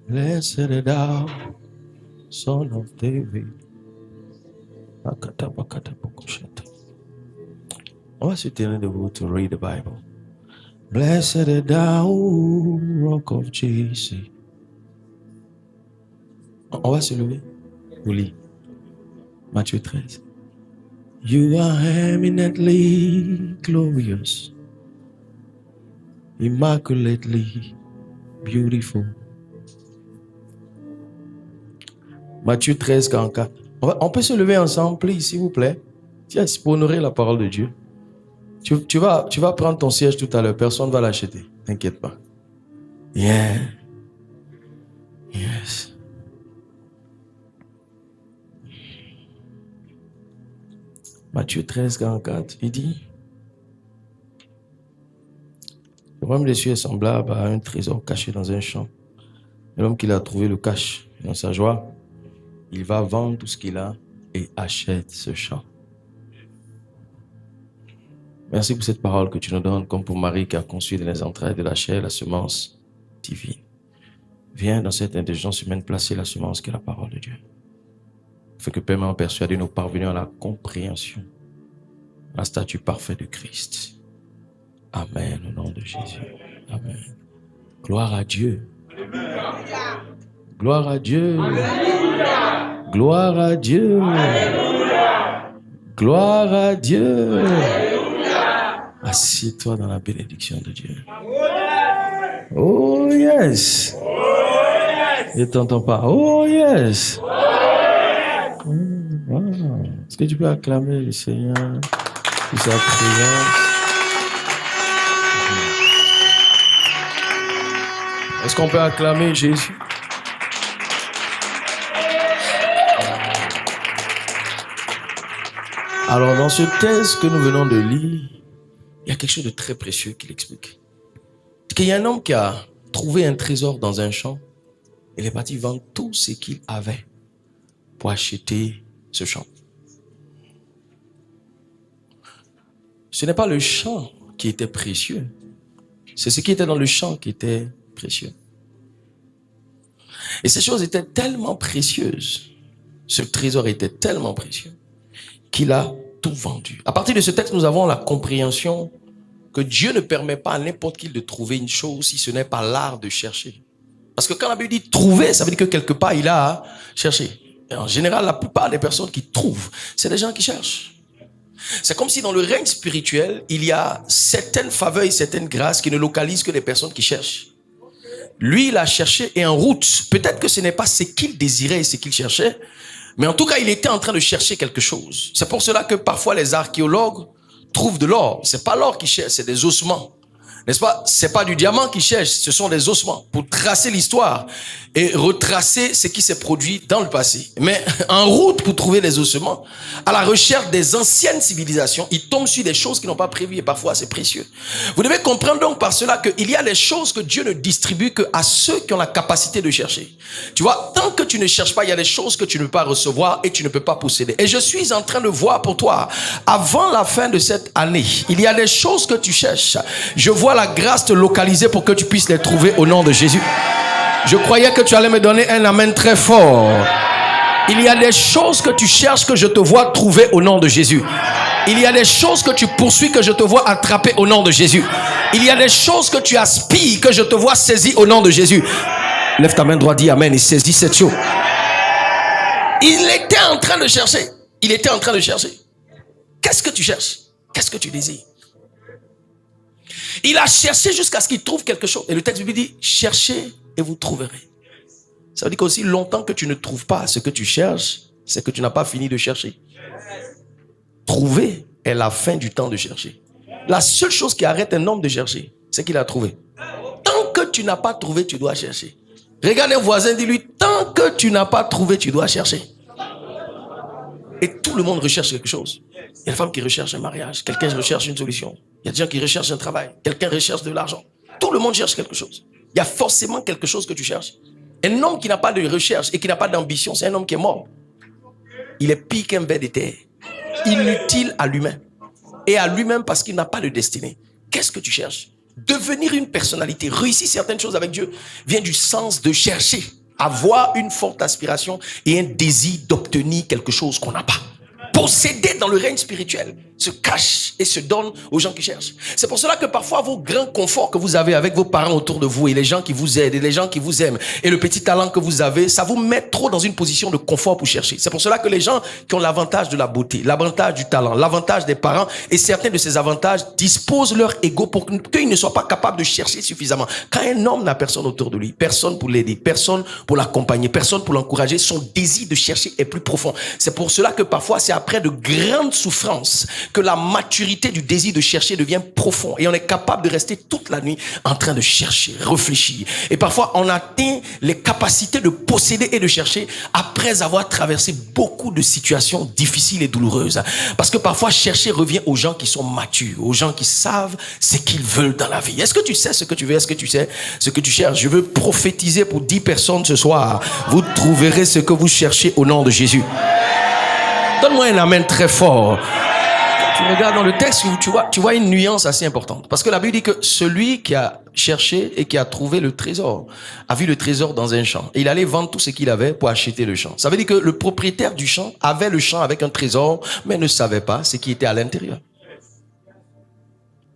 Blessed thou, son of David. On va se tenir debout to read the Bible. Blessed thou, rock of Jesus. On va se lever. Au lit. Matthieu 13. You are eminently glorious, immaculately beautiful. Matthieu 13, 44. On peut se lever ensemble, please, s'il vous plaît. Yes, pour honorer la parole de Dieu. Tu vas prendre ton siège tout à l'heure. Personne ne va l'acheter. T'inquiète pas. Yeah. Yes. Matthieu 13, 44. Il dit: le royaume des cieux est semblable à un trésor caché dans un champ. Et l'homme qui l'a trouvé le cache. Dans sa joie, il va vendre tout ce qu'il a et achète ce champ. Merci pour cette parole que tu nous donnes, comme pour Marie qui a conçu dans les entrailles de la chair la semence divine. Viens dans cette intelligence humaine placer la semence qui est la parole de Dieu. Fait que pleinement persuadé, nous parvenons à la compréhension, à la statue parfaite de Christ. Amen, au nom de Jésus. Amen. Gloire à Dieu. Alléluia. Gloire à Dieu. Alléluia. Gloire à Dieu. Alléluia. Gloire à Dieu. Alléluia. Assieds-toi dans la bénédiction de Dieu. Oh yes. Oh yes. Je ne t'entends pas. Oh yes. Oh yes. Wow. Est-ce que tu peux acclamer le Seigneur pour sa présence? Est-ce qu'on peut acclamer Jésus? Alors, dans ce texte que nous venons de lire, il y a quelque chose de très précieux qu'il explique. Il y a un homme qui a trouvé un trésor dans un champ. Il est parti vendre tout ce qu'il avait pour acheter ce champ. Ce n'est pas le champ qui était précieux. C'est ce qui était dans le champ qui était précieux. Et ces choses étaient tellement précieuses, ce trésor était tellement précieux, qu'il a tout vendu. À partir de ce texte, nous avons la compréhension que Dieu ne permet pas à n'importe qui de trouver une chose si ce n'est pas l'art de chercher. Parce que quand la Bible dit trouver, ça veut dire que quelque part, il a à chercher. Et en général, la plupart des personnes qui trouvent, c'est des gens qui cherchent. C'est comme si dans le règne spirituel, il y a certaines faveurs et certaines grâces qui ne localisent que les personnes qui cherchent. Lui, il a cherché et en route, peut-être que ce n'est pas ce qu'il désirait et ce qu'il cherchait, mais en tout cas, il était en train de chercher quelque chose. C'est pour cela que parfois les archéologues trouvent de l'or. C'est pas l'or qu'ils cherchent, c'est des ossements. N'est-ce pas? C'est pas du diamant qu'ils cherchent, ce sont des ossements pour tracer l'histoire et retracer ce qui s'est produit dans le passé. Mais en route pour trouver des ossements, à la recherche des anciennes civilisations, ils tombent sur des choses qu'ils n'ont pas prévues et parfois c'est précieux. Vous devez comprendre donc par cela qu'il y a des choses que Dieu ne distribue qu'à ceux qui ont la capacité de chercher. Tu vois, tant que tu ne cherches pas, il y a des choses que tu ne peux pas recevoir et tu ne peux pas posséder. Et je suis en train de voir pour toi, avant la fin de cette année, il y a des choses que tu cherches. Je vois la grâce te localiser pour que tu puisses les trouver au nom de Jésus. Je croyais que tu allais me donner un amen très fort. Il y a des choses que tu cherches que je te vois trouver au nom de Jésus. Il y a des choses que tu poursuis que je te vois attraper au nom de Jésus. Il y a des choses que tu aspires que je te vois saisir au nom de Jésus. Lève ta main droite, dis amen et saisis cette chose. Il était en train de chercher. Il était en train de chercher. Qu'est-ce que tu cherches? Qu'est-ce que tu désires? Il a cherché jusqu'à ce qu'il trouve quelque chose. Et le texte lui dit, cherchez et vous trouverez. Ça veut dire qu'aussi longtemps que tu ne trouves pas ce que tu cherches, c'est que tu n'as pas fini de chercher. Trouver est la fin du temps de chercher. La seule chose qui arrête un homme de chercher, c'est qu'il a trouvé. Tant que tu n'as pas trouvé, tu dois chercher. Regarde un voisin, dis-lui, tant que tu n'as pas trouvé, tu dois chercher. Et tout le monde recherche quelque chose. Il y a des femmes qui recherchent un mariage, quelqu'un recherche une solution. Il y a des gens qui recherchent un travail, quelqu'un recherche de l'argent. Tout le monde cherche quelque chose. Il y a forcément quelque chose que tu cherches. Un homme qui n'a pas de recherche et qui n'a pas d'ambition, c'est un homme qui est mort. Il est pire qu'un ver de terre. Inutile à lui-même. Et à lui-même parce qu'il n'a pas de destinée. Qu'est-ce que tu cherches? Devenir une personnalité, réussir certaines choses avec Dieu, vient du sens de chercher. avoir une forte aspiration et un désir d'obtenir quelque chose qu'on n'a pas. Posséder dans le règne spirituel se cache et se donne aux gens qui cherchent. C'est pour cela que parfois vos grands conforts que vous avez avec vos parents autour de vous et les gens qui vous aident et les gens qui vous aiment et le petit talent que vous avez, ça vous met trop dans une position de confort pour chercher. C'est pour cela que les gens qui ont l'avantage de la beauté, l'avantage du talent, l'avantage des parents et certains de ces avantages disposent leur ego pour qu'ils ne soient pas capables de chercher suffisamment. Quand un homme n'a personne autour de lui, personne pour l'aider, personne pour l'accompagner, personne pour l'encourager, son désir de chercher est plus profond. C'est pour cela que parfois c'est après de grandes souffrances que la maturité du désir de chercher devient profond et on est capable de rester toute la nuit en train de chercher, réfléchir. Et parfois on atteint les capacités de posséder et de chercher après avoir traversé beaucoup de situations difficiles et douloureuses. Parce que parfois chercher revient aux gens qui sont matures, aux gens qui savent ce qu'ils veulent dans la vie. Est-ce que tu sais ce que tu veux? Est-ce que tu sais ce que tu cherches? Je veux prophétiser pour 10 personnes ce soir. Vous trouverez ce que vous cherchez au nom de Jésus. Donne-moi un amen très fort. Tu regardes dans le texte, tu vois une nuance assez importante. Parce que la Bible dit que celui qui a cherché et qui a trouvé le trésor a vu le trésor dans un champ. Et il allait vendre tout ce qu'il avait pour acheter le champ. Ça veut dire que le propriétaire du champ avait le champ avec un trésor, mais ne savait pas ce qui était à l'intérieur.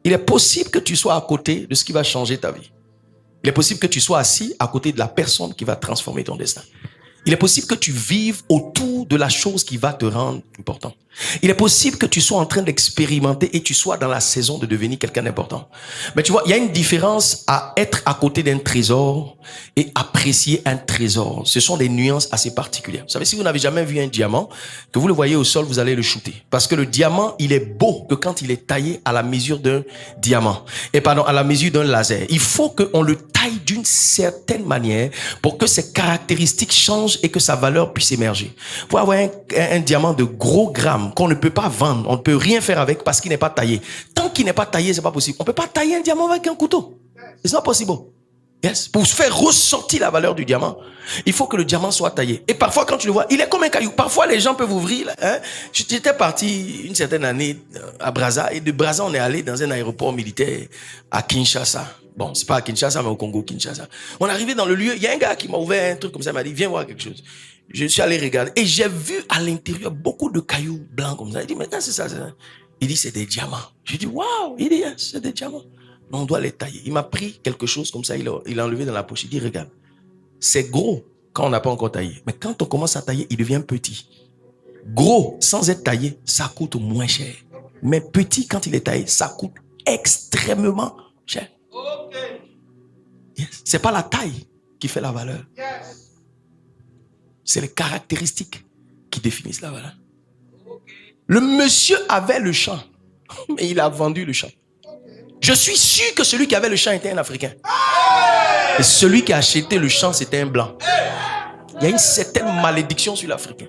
Il est possible que tu sois à côté de ce qui va changer ta vie. Il est possible que tu sois assis à côté de la personne qui va transformer ton destin. Il est possible que tu vives autour de la chose qui va te rendre important. Il est possible que tu sois en train d'expérimenter et tu sois dans la saison de devenir quelqu'un d'important. Mais tu vois, il y a une différence à être à côté d'un trésor et apprécier un trésor. Ce sont des nuances assez particulières. Vous savez, si vous n'avez jamais vu un diamant, que vous le voyez au sol, vous allez le shooter. Parce que le diamant, il est beau que quand il est taillé à la mesure d'un diamant. À la mesure d'un laser. Il faut qu'on le taille d'une certaine manière pour que ses caractéristiques changent et que sa valeur puisse émerger. Pour avoir un diamant de gros grammes qu'on ne peut pas vendre, on ne peut rien faire avec parce qu'il n'est pas taillé. Tant qu'il n'est pas taillé, c'est pas possible. On peut pas tailler un diamant avec un couteau. C'est pas possible. Yes. Pour faire ressortir la valeur du diamant, il faut que le diamant soit taillé. Et parfois, quand tu le vois, il est comme un caillou. Parfois, les gens peuvent ouvrir. J'étais parti une certaine année à Brazza. Et de Brazza, on est allé dans un aéroport militaire à Kinshasa. Bon, c'est pas à Kinshasa, mais au Congo, Kinshasa. On est arrivé dans le lieu. Il y a un gars qui m'a ouvert un truc comme ça. Il m'a dit, viens voir quelque chose. Je suis allé regarder. Et j'ai vu à l'intérieur beaucoup de cailloux blancs comme ça. Il dit, mais qu'est-ce que c'est ça? Il dit, c'est des diamants. Je dis, waouh. Il dit, yes, c'est des diamants. On doit les tailler. Il m'a pris quelque chose comme ça, il l'a enlevé dans la poche. Il dit, regarde, c'est gros quand on n'a pas encore taillé. Mais quand on commence à tailler, il devient petit. Gros, sans être taillé, ça coûte moins cher. Mais petit, quand il est taillé, ça coûte extrêmement cher. Yes. C'est pas la taille qui fait la valeur. C'est les caractéristiques qui définissent la valeur. Le monsieur avait le champ, mais il a vendu le champ. Je suis sûr que celui qui avait le champ était un Africain. Et celui qui a acheté le champ, c'était un blanc. Il y a une certaine malédiction sur l'Africain.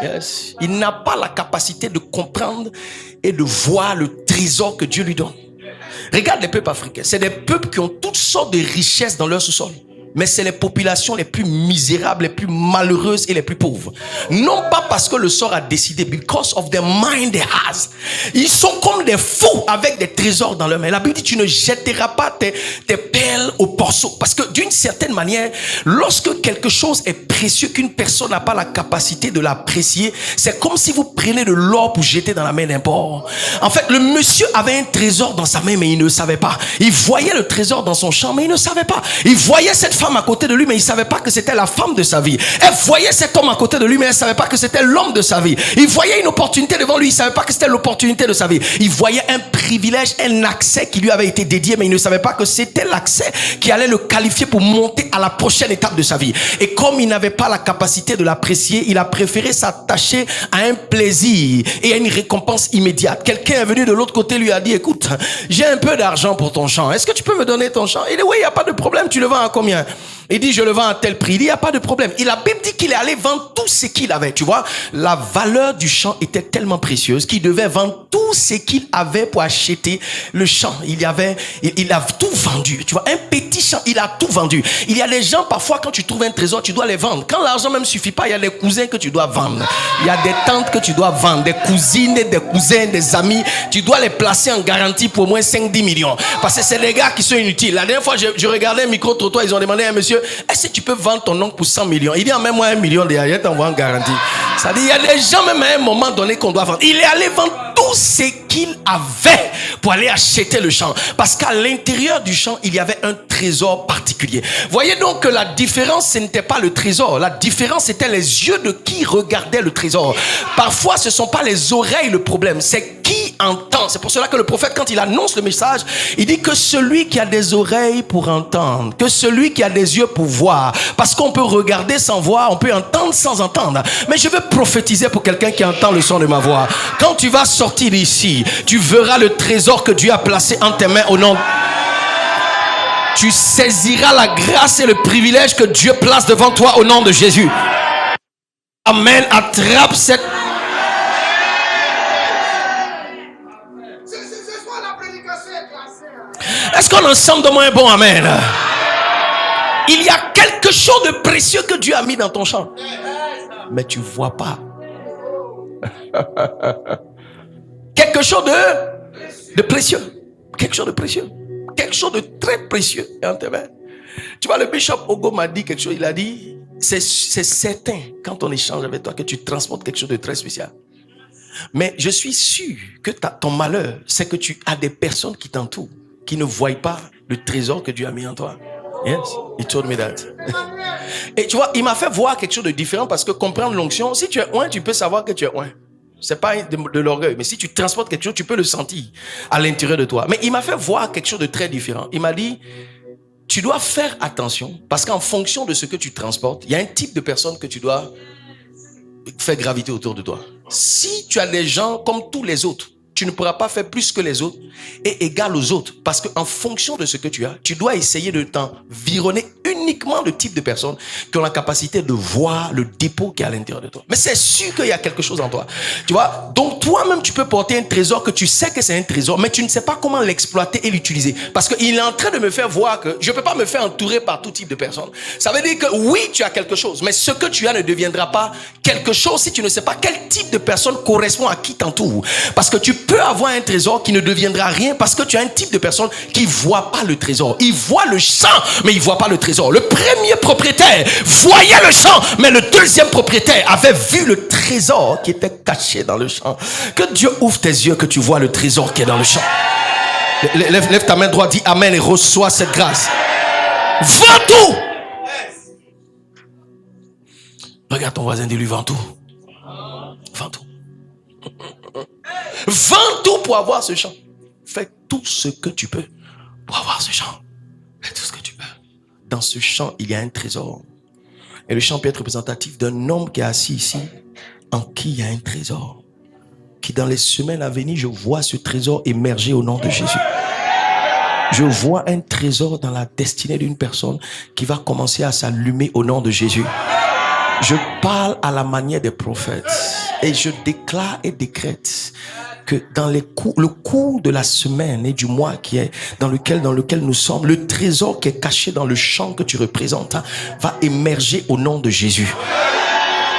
Yes. Il n'a pas la capacité de comprendre et de voir le trésor que Dieu lui donne. Regarde les peuples africains. C'est des peuples qui ont toutes sortes de richesses dans leur sous-sol. Mais c'est les populations les plus misérables, les plus malheureuses et les plus pauvres. Non pas parce que le sort a décidé, because of the mind they has. Ils sont comme des fous avec des trésors dans leurs mains. La Bible dit, tu ne jetteras pas tes perles au porceau. Parce que d'une certaine manière, lorsque quelque chose est précieux, qu'une personne n'a pas la capacité de l'apprécier, c'est comme si vous prenez de l'or pour jeter dans la main d'un porc. En fait, le monsieur avait un trésor dans sa main, mais il ne savait pas. Il voyait le trésor dans son champ, mais il ne savait pas. Il voyait cette femme à côté de lui, mais il ne savait pas que c'était la femme de sa vie. Elle voyait cet homme à côté de lui, mais elle ne savait pas que c'était l'homme de sa vie. Il voyait une opportunité devant lui, il ne savait pas que c'était l'opportunité de sa vie. Il voyait un privilège, un accès qui lui avait été dédié, mais il ne savait pas que c'était l'accès qui allait le qualifier pour monter à la prochaine étape de sa vie. Et comme il n'avait pas la capacité de l'apprécier, il a préféré s'attacher à un plaisir et à une récompense immédiate. Quelqu'un est venu de l'autre côté, lui a dit, écoute, j'ai un peu d'argent pour ton champ. Est-ce que tu peux me donner ton champ? Il dit, oui, il n'y a pas de problème, tu le vends à combien? Il dit, je le vends à tel prix. Il dit, il n'y a pas de problème. Et la Bible dit qu'il est allé vendre tout ce qu'il avait. Tu vois, la valeur du champ était tellement précieuse qu'il devait vendre tout ce qu'il avait pour acheter le champ. Il a tout vendu. Tu vois, un petit champ, il a tout vendu. Il y a des gens, parfois, quand tu trouves un trésor, tu dois les vendre. Quand l'argent même suffit pas, il y a des cousins que tu dois vendre. Il y a des tantes que tu dois vendre, des cousines, des cousins, des amis. Tu dois les placer en garantie pour au moins 5-10 millions. Parce que c'est des gars qui sont inutiles. La dernière fois, je regardais un micro-trottoir, ils ont demandé à un monsieur, est-ce que tu peux vendre ton oncle pour 100 millions? Il dit, emmène-moi 1 million derrière, t'envoie en garantie. Ça dit, il y a des gens, même à un moment donné, qu'on doit vendre. Il est allé vendre tout ce qu'il avait pour aller acheter le champ. Parce qu'à l'intérieur du champ, il y avait un trésor particulier. Voyez donc que la différence, ce n'était pas le trésor. La différence, c'était les yeux de qui regardait le trésor. Parfois, ce ne sont pas les oreilles le problème, c'est qui entend. C'est pour cela que le prophète, quand il annonce le message, il dit que celui qui a des oreilles pour entendre, que celui qui a des yeux pour voir. Parce qu'on peut regarder sans voir, on peut entendre sans entendre. Mais je veux prophétiser pour quelqu'un qui entend le son de ma voix. Quand tu vas sortir d'ici, tu verras le trésor que Dieu a placé en tes mains au nom. Tu saisiras la grâce et le privilège que Dieu place devant toi au nom de Jésus. Amen. Attrape cette... Est-ce qu'on ensemble de moi un bon amen? Il y a quelque chose de précieux que Dieu a mis dans ton champ. Mais tu ne vois pas. Quelque chose de précieux. Quelque chose de précieux. Quelque chose de très précieux est en tes mains. Tu vois, le bishop Ogo m'a dit quelque chose. Il a dit, c'est certain quand on échange avec toi que tu transportes quelque chose de très spécial. Mais je suis sûr que ton malheur, c'est que tu as des personnes qui t'entourent, qui ne voient pas le trésor que Dieu a mis en toi. Yes, he told me that. Et tu vois, il m'a fait voir quelque chose de différent parce que comprendre l'onction, si tu es oint, tu peux savoir que tu es oint. C'est pas de l'orgueil, mais si tu transportes quelque chose, tu peux le sentir à l'intérieur de toi. Mais il m'a fait voir quelque chose de très différent. Il m'a dit, tu dois faire attention parce qu'en fonction de ce que tu transportes, il y a un type de personne que tu dois faire graviter autour de toi. Si tu as des gens comme tous les autres, tu ne pourras pas faire plus que les autres et égal aux autres. Parce qu'en fonction de ce que tu as, tu dois essayer de t'environner uniquement de type de personnes qui ont la capacité de voir le dépôt qui est à l'intérieur de toi. Mais c'est sûr qu'il y a quelque chose en toi. Tu vois, donc toi-même, tu peux porter un trésor que tu sais que c'est un trésor, mais tu ne sais pas comment l'exploiter et l'utiliser. Parce qu'il est en train de me faire voir que je ne peux pas me faire entourer par tout type de personnes. Ça veut dire que oui, tu as quelque chose, mais ce que tu as ne deviendra pas quelque chose si tu ne sais pas quel type de personne correspond à qui t'entoure. Parce que tu peux avoir un trésor qui ne deviendra rien parce que tu as un type de personne qui ne voit pas le trésor. Il voit le champ, mais il ne voit pas le trésor. Le premier propriétaire voyait le champ, mais le deuxième propriétaire avait vu le trésor qui était caché dans le champ. Que Dieu ouvre tes yeux, que tu vois le trésor qui est dans le champ. Lève ta main droite, dis Amen et reçois cette grâce. Vends tout. Regarde ton voisin, dis-lui vends tout. Vends tout. Vends tout pour avoir ce champ. Fais tout ce que tu peux pour avoir ce champ. Fais tout ce que tu peux. Dans ce champ, il y a un trésor. Et le champ peut être représentatif d'un homme qui est assis ici, en qui il y a un trésor. Qui dans les semaines à venir, je vois ce trésor émerger au nom de Jésus. Je vois un trésor dans la destinée d'une personne qui va commencer à s'allumer au nom de Jésus. Je parle à la manière des prophètes et je déclare et décrète que dans le cours de la semaine et du mois qui est dans lequel nous sommes, le trésor qui est caché dans le champ que tu représentes va émerger au nom de Jésus.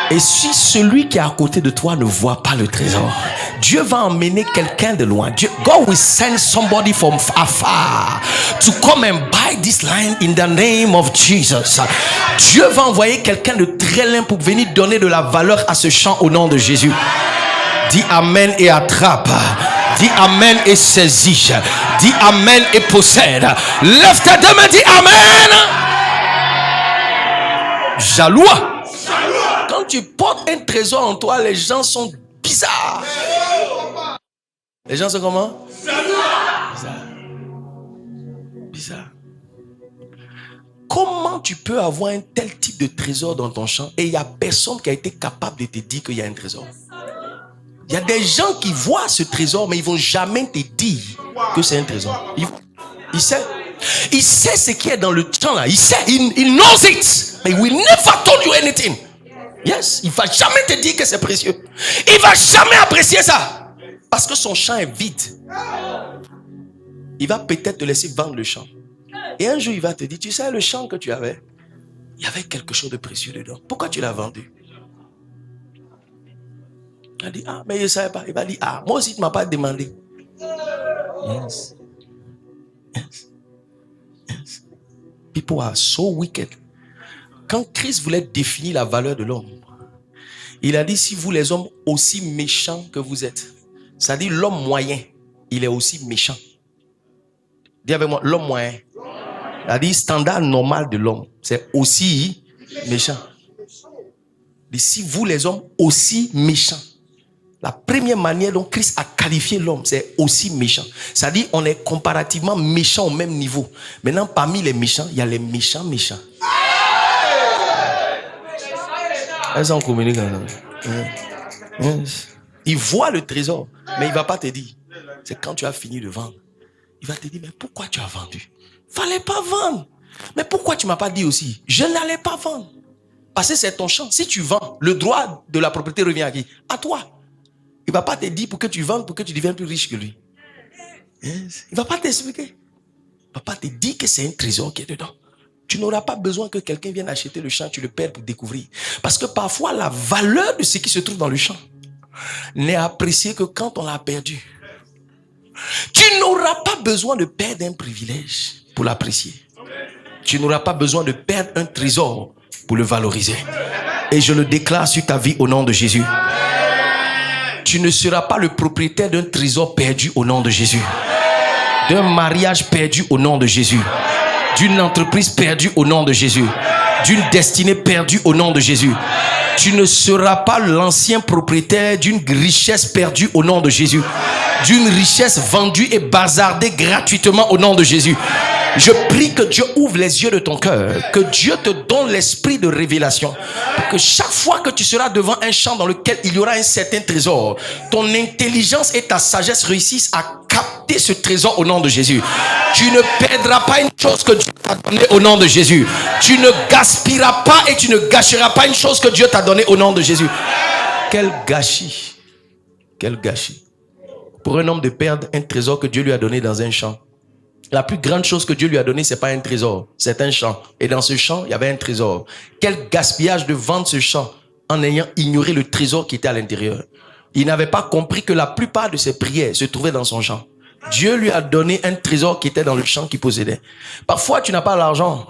Et si celui qui est à côté de toi ne voit pas le trésor, Dieu va emmener quelqu'un de loin. God will send somebody from afar to come and buy this land in the name of Jesus. Dieu va envoyer quelqu'un de très loin pour venir donner de la valeur à ce champ au nom de Jésus. Dis Amen et attrape. Dis Amen et saisis. Dis Amen et possède. Lève tes deux mains, dis Amen. Jaloux. Quand tu portes un trésor en toi, les gens sont bizarres. Les gens sont comment? Bizarre. Comment tu peux avoir un tel type de trésor dans ton champ et il n'y a personne qui a été capable de te dire qu'il y a un trésor? Il y a des gens qui voient ce trésor, mais ils ne vont jamais te dire que c'est un trésor. Il sait. Il sait ce qui est dans le champ là. Il sait. Il knows it. But he will never tell you anything. Yes. Il ne va jamais te dire que c'est précieux. Il ne va jamais apprécier ça. Parce que son champ est vide. Il va peut-être te laisser vendre le champ. Et un jour, il va te dire, tu sais, le champ que tu avais, il y avait quelque chose de précieux dedans. Pourquoi tu l'as vendu? Il a dit, ah, mais je ne savais pas. Il va dire, ah, moi aussi, tu ne m'as pas demandé. Yes. Yes. Yes. People are so wicked. quand Christ voulait définir la valeur de l'homme, il a dit, si vous les hommes aussi méchants que vous êtes, c'est-à-dire l'homme moyen, il est aussi méchant. Dis avec moi, l'homme moyen. Il a dit, standard normal de l'homme, c'est aussi méchant. Il dit, si vous les hommes aussi méchants, la première manière dont Christ a qualifié l'homme, c'est aussi méchant. C'est-à-dire, on est comparativement méchant au même niveau. Maintenant, parmi les méchants, il y a les méchants. Elles sont communiquées. Il voit le trésor, mais il ne va pas te dire. C'est quand tu as fini de vendre. Il va te dire, mais pourquoi tu as vendu? Fallait pas vendre. Mais pourquoi tu ne m'as pas dit aussi? Je n'allais pas vendre. Parce que c'est ton champ. Si tu vends, le droit de la propriété revient à qui? À toi. Il ne va pas te dire pour que tu vendes, pour que tu deviennes plus riche que lui. Yes. Il ne va pas t'expliquer. Il ne va pas te dire que c'est un trésor qui est dedans. Tu n'auras pas besoin que quelqu'un vienne acheter le champ, tu le perds pour découvrir. Parce que parfois, la valeur de ce qui se trouve dans le champ n'est appréciée que quand on l'a perdu. Tu n'auras pas besoin de perdre un privilège pour l'apprécier. Tu n'auras pas besoin de perdre un trésor pour le valoriser. Et je le déclare sur ta vie au nom de Jésus. Tu ne seras pas le propriétaire d'un trésor perdu au nom de Jésus. D'un mariage perdu au nom de Jésus. D'une entreprise perdue au nom de Jésus. D'une destinée perdue au nom de Jésus. Tu ne seras pas l'ancien propriétaire d'une richesse perdue au nom de Jésus. D'une richesse vendue et bazardée gratuitement au nom de Jésus. Je prie que Dieu ouvre les yeux de ton cœur, que Dieu te donne l'esprit de révélation, pour que chaque fois que tu seras devant un champ dans lequel il y aura un certain trésor, ton intelligence et ta sagesse réussissent à capter ce trésor au nom de Jésus. Tu ne perdras pas une chose que Dieu t'a donnée au nom de Jésus. Tu ne gaspilleras pas et tu ne gâcheras pas une chose que Dieu t'a donnée au nom de Jésus. Quel gâchis! Quel gâchis! Pour un homme de perdre un trésor que Dieu lui a donné dans un champ. La plus grande chose que Dieu lui a donnée, c'est pas un trésor, c'est un champ. Et dans ce champ, il y avait un trésor. Quel gaspillage de vendre ce champ en ayant ignoré le trésor qui était à l'intérieur. Il n'avait pas compris que la plupart de ses prières se trouvaient dans son champ. Dieu lui a donné un trésor qui était dans le champ qu'il possédait. Parfois, tu n'as pas l'argent,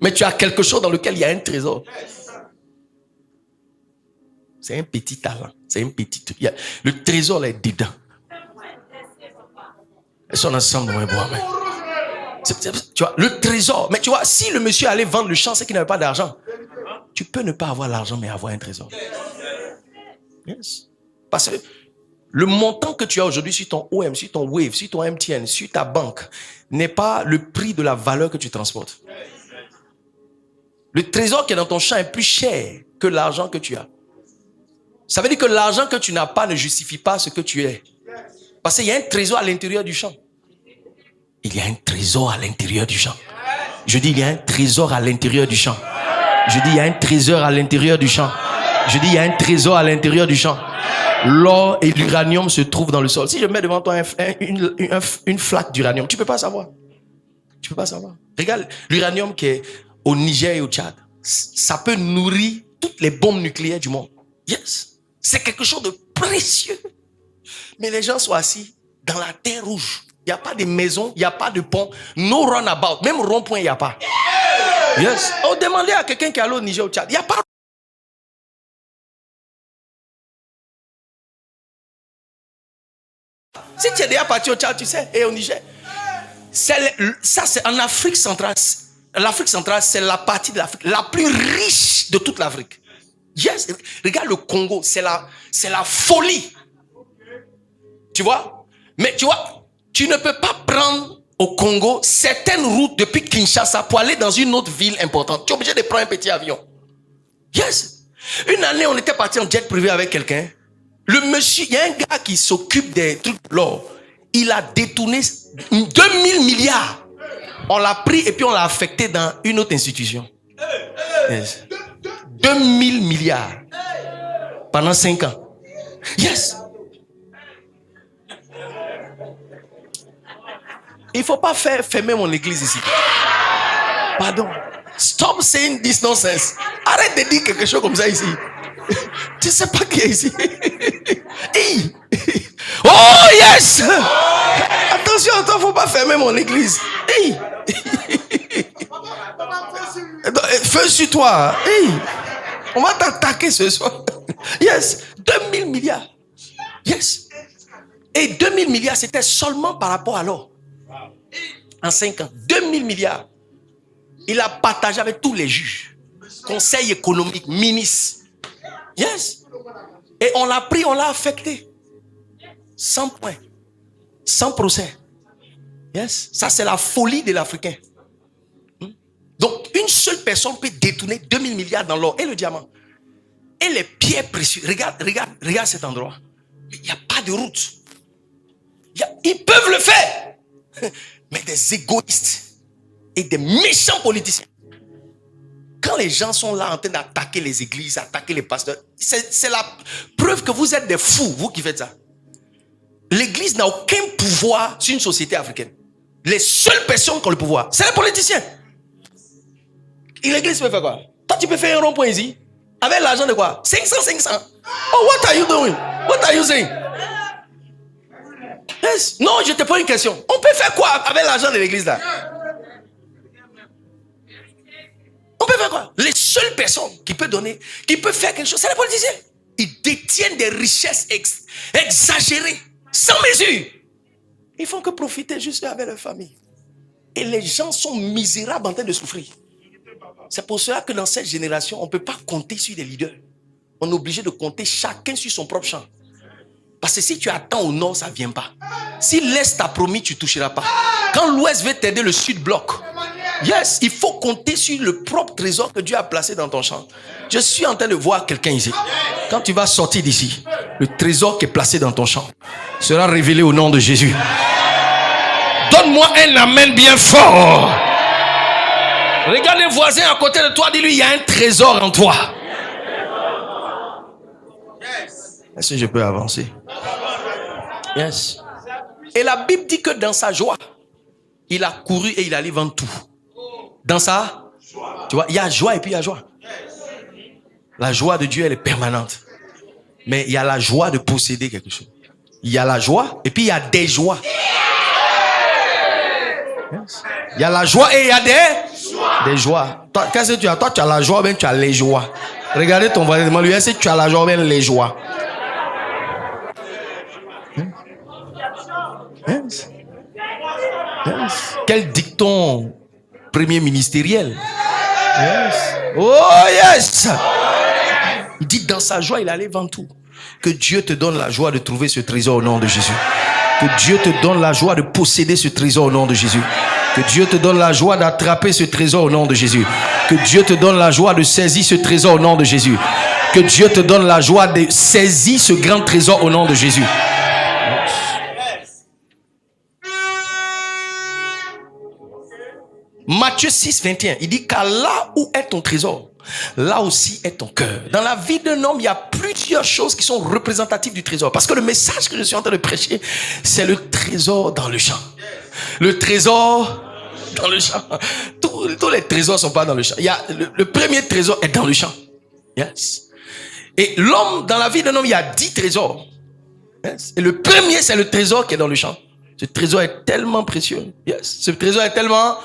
mais tu as quelque chose dans lequel il y a un trésor. C'est un petit talent, c'est un petit truc. Le trésor là est dedans. Elles sont ensemble, moi, tu vois, le trésor. Mais tu vois, si le monsieur allait vendre le champ, c'est qu'il n'avait pas d'argent. Tu peux ne pas avoir l'argent, mais avoir un trésor. Yes. Parce que le montant que tu as aujourd'hui sur ton OM, sur ton Wave, sur ton MTN, sur ta banque, n'est pas le prix de la valeur que tu transportes. Le trésor qui est dans ton champ est plus cher que l'argent que tu as. Ça veut dire que l'argent que tu n'as pas ne justifie pas ce que tu es. Parce qu'il y a un trésor à l'intérieur du champ. Il y a un trésor à l'intérieur du champ. Je dis, il y a un trésor à l'intérieur du champ. Je dis, il y a un trésor à l'intérieur du champ. Je dis, il y a un trésor à l'intérieur du champ. L'or et l'uranium se trouvent dans le sol. Si je mets devant toi une flaque d'uranium, tu ne peux pas savoir. Tu ne peux pas savoir. Regarde, l'uranium qui est au Niger et au Tchad, ça peut nourrir toutes les bombes nucléaires du monde. Yes. C'est quelque chose de précieux. Mais les gens sont assis dans la terre rouge. Il n'y a pas de maison, il n'y a pas de pont. No runabout. Même rond-point, il n'y a pas. Yes. On demandait à quelqu'un qui est allé au Niger, au Tchad. Il n'y a pas. Si tu es déjà parti au Tchad, tu sais, et au Niger. Ça, c'est en Afrique centrale. L'Afrique centrale, c'est la partie de l'Afrique la plus riche de toute l'Afrique. Yes. Regarde le Congo, c'est la folie. Tu vois? Mais tu vois, tu ne peux pas prendre au Congo certaines routes depuis Kinshasa pour aller dans une autre ville importante. Tu es obligé de prendre un petit avion. Yes. Une année, on était parti en jet privé avec quelqu'un. Le monsieur, il y a un gars qui s'occupe des trucs de l'or. Il a détourné 2000 milliards. On l'a pris et puis on l'a affecté dans une autre institution. Yes. 2000 milliards. Pendant 5 ans. Yes. Il ne faut pas fermer mon église ici. Pardon. Stop saying this nonsense. Arrête de dire quelque chose comme ça ici. Tu ne sais pas qui est ici. Oh yes. Attention, il ne faut pas fermer mon église. Feu sur toi. Hey, on va t'attaquer ce soir. Yes. 2000 milliards. Yes. Et 2000 milliards, c'était seulement par rapport à l'or. En 5 ans. 2000 milliards. Il a partagé avec tous les juges. Conseil économique, ministre. Yes. Et on l'a pris, on l'a affecté. Sans point. Sans procès. Yes. Ça, c'est la folie de l'Africain. Donc, une seule personne peut détourner 2000 milliards dans l'or et le diamant. Et les pierres précieuses. Regarde cet endroit. Il n'y a pas de route. Ils peuvent le faire. Mais des égoïstes et des méchants politiciens. Quand les gens sont là en train d'attaquer les églises, attaquer les pasteurs, c'est la preuve que vous êtes des fous, vous qui faites ça. L'église n'a aucun pouvoir sur une société africaine. Les seules personnes qui ont le pouvoir, c'est les politiciens. Et l'église peut faire quoi? Toi, tu peux faire un rond-point ici. Avec l'argent de quoi? 500. Oh, what are you doing? What are you saying? Yes. Non, je te pose une question. On peut faire quoi avec l'argent de l'église là? On peut faire quoi? Les seules personnes qui peuvent donner, qui peuvent faire quelque chose, c'est les politiciens. Ils détiennent des richesses exagérées, sans mesure. Ils font que profiter juste avec leur famille. Et les gens sont misérables en train de souffrir. C'est pour cela que dans cette génération, on ne peut pas compter sur des leaders. On est obligé de compter chacun sur son propre champ. Parce que si tu attends au nord, ça ne vient pas. Si l'Est t'a promis, tu ne toucheras pas. Quand l'Ouest veut t'aider, le Sud bloque. Yes, il faut compter sur le propre trésor que Dieu a placé dans ton champ. Je suis en train de voir quelqu'un ici. Quand tu vas sortir d'ici, le trésor qui est placé dans ton champ sera révélé au nom de Jésus. Donne-moi un amen bien fort. Regarde les voisins à côté de toi, dis-lui, il y a un trésor en toi. Est-ce que je peux avancer? Yes. Et la Bible dit que dans sa joie, il a couru et il allait vendre tout. Dans sa joie. Tu vois, il y a joie et puis il y a joie. La joie de Dieu, elle est permanente. Mais il y a la joie de posséder quelque chose. Il y a la joie et puis il y a des joies. Yes. Il y a la joie et il y a des joies. Toi, qu'est-ce que tu as? Toi, tu as la joie, ben tu as les joies. Regardez ton voisin, demande-lui, est-ce que tu as la joie, ben les joies. Yes. Yes. Quel dicton premier ministériel. Yes. Oh yes. Il dit dans sa joie, il allait vendre tout. Que Dieu te donne la joie de trouver ce trésor au nom de Jésus. Que Dieu te donne la joie de posséder ce trésor au nom de Jésus. Que Dieu te donne la joie d'attraper ce trésor au nom de Jésus. Que Dieu te donne la joie de saisir ce trésor au nom de Jésus. Que Dieu te donne la joie de saisir ce grand trésor au nom de Jésus. Matthieu 6, 21, il dit car là où est ton trésor, là aussi est ton cœur. Dans la vie d'un homme, il y a plusieurs choses qui sont représentatives du trésor. Parce que le message que je suis en train de prêcher, c'est le trésor dans le champ. Le trésor dans le champ. Tous les trésors ne sont pas dans le champ. Il y a, le premier trésor est dans le champ. Yes. Et l'homme, dans la vie d'un homme, il y a 10 trésors. Yes. Et le premier, c'est le trésor qui est dans le champ. Ce trésor est tellement précieux. Yes. Ce trésor est tellement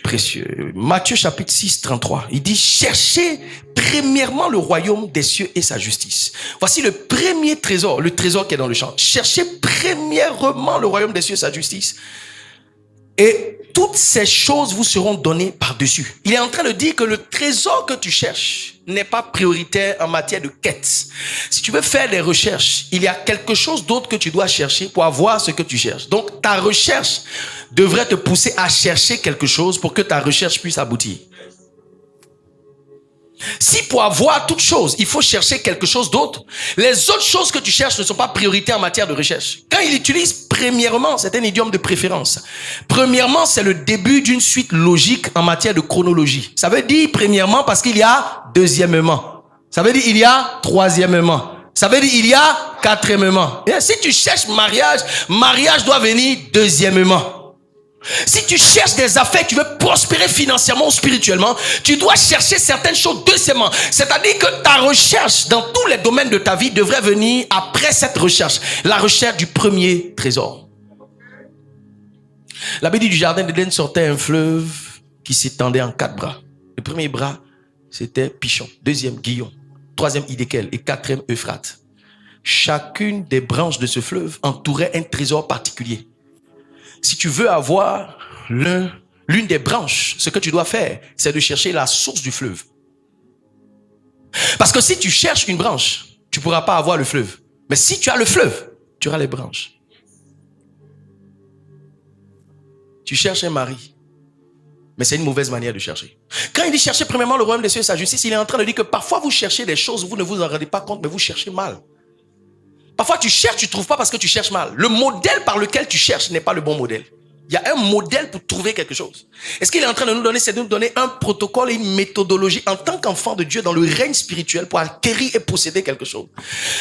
précieux. Matthieu chapitre 6, 33. Il dit, cherchez premièrement le royaume des cieux et sa justice. Voici le premier trésor, le trésor qui est dans le champ. Cherchez premièrement le royaume des cieux et sa justice. Et toutes ces choses vous seront données par-dessus. Il est en train de dire que le trésor que tu cherches n'est pas prioritaire en matière de quête. Si tu veux faire des recherches, il y a quelque chose d'autre que tu dois chercher pour avoir ce que tu cherches. Donc, ta recherche devrait te pousser à chercher quelque chose pour que ta recherche puisse aboutir. Si pour avoir toute chose, il faut chercher quelque chose d'autre, les autres choses que tu cherches ne sont pas prioritaires en matière de recherche. Quand il utilise premièrement, c'est un idiome de préférence. Premièrement, c'est le début d'une suite logique en matière de chronologie. Ça veut dire premièrement parce qu'il y a deuxièmement. Ça veut dire il y a troisièmement. Ça veut dire il y a quatrièmement. Et si tu cherches mariage, mariage doit venir deuxièmement. Si tu cherches des affaires, tu veux prospérer financièrement ou spirituellement, tu dois chercher certaines choses deuxièmement. C'est-à-dire que ta recherche dans tous les domaines de ta vie devrait venir après cette recherche. La recherche du premier trésor. La Bible dit du jardin d'Éden sortait un fleuve qui s'étendait en 4 bras. Le premier bras, c'était Pichon. Deuxième, Guillaume. Troisième, Hiddekel. Et quatrième, Euphrate. Chacune des branches de ce fleuve entourait un trésor particulier. Si tu veux avoir l'une des branches, ce que tu dois faire, c'est de chercher la source du fleuve. Parce que si tu cherches une branche, tu ne pourras pas avoir le fleuve. Mais si tu as le fleuve, tu auras les branches. Tu cherches un mari. Mais c'est une mauvaise manière de chercher. Quand il dit chercher premièrement le royaume des cieux et sa justice, il est en train de dire que parfois vous cherchez des choses, vous ne vous en rendez pas compte, mais vous cherchez mal. Parfois tu cherches, tu ne trouves pas parce que tu cherches mal. Le modèle par lequel tu cherches n'est pas le bon modèle. Il y a un modèle pour trouver quelque chose. Et ce qu'il est en train de nous donner, c'est de nous donner un protocole et une méthodologie en tant qu'enfant de Dieu dans le règne spirituel pour acquérir et posséder quelque chose.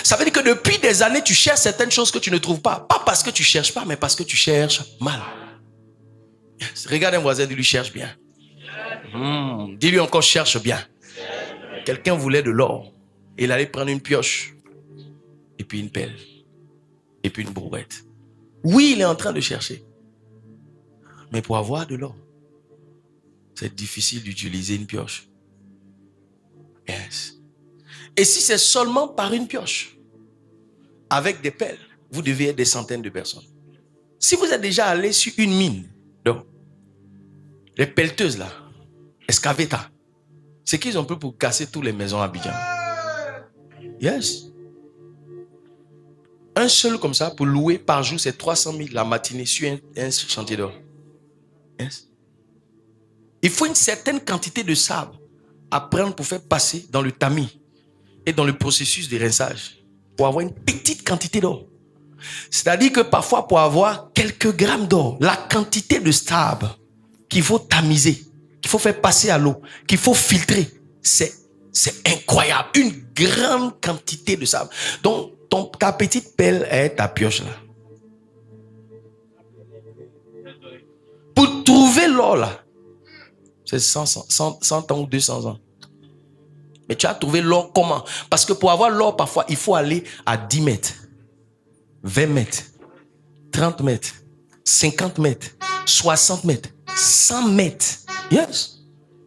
Ça veut dire que depuis des années, tu cherches certaines choses que tu ne trouves pas. Pas parce que tu cherches pas, mais parce que tu cherches mal. Regarde un voisin, dis-lui cherche bien. Dis-lui encore cherche bien. Quelqu'un voulait de l'or. Il allait prendre une pioche. Et puis une pelle. Et puis une brouette. Oui, il est en train de chercher. Mais pour avoir de l'or, c'est difficile d'utiliser une pioche. Yes. Et si c'est seulement par une pioche, avec des pelles, vous devez être des centaines de personnes. Si vous êtes déjà allé sur une mine, donc, les pelleteuses là, excaveta, c'est qu'ils ont pris pour casser toutes les maisons à Abidjan. Yes. Un seul comme ça, pour louer par jour, c'est 300 000 la matinée sur un chantier d'or. Yes. Il faut une certaine quantité de sable à prendre pour faire passer dans le tamis et dans le processus de rinçage pour avoir une petite quantité d'or. C'est-à-dire que parfois pour avoir quelques grammes d'or, la quantité de sable qu'il faut tamiser, qu'il faut faire passer à l'eau, qu'il faut filtrer, c'est incroyable. Une grande quantité de sable. Donc ta petite pelle est ta pioche là. Pour trouver l'or là, c'est 100 ans ou 200 ans. Mais tu as trouvé l'or comment? Parce que pour avoir l'or, parfois, il faut aller à 10 mètres, 20 mètres, 30 mètres, 50 mètres, 60 mètres, 100 mètres. Yes.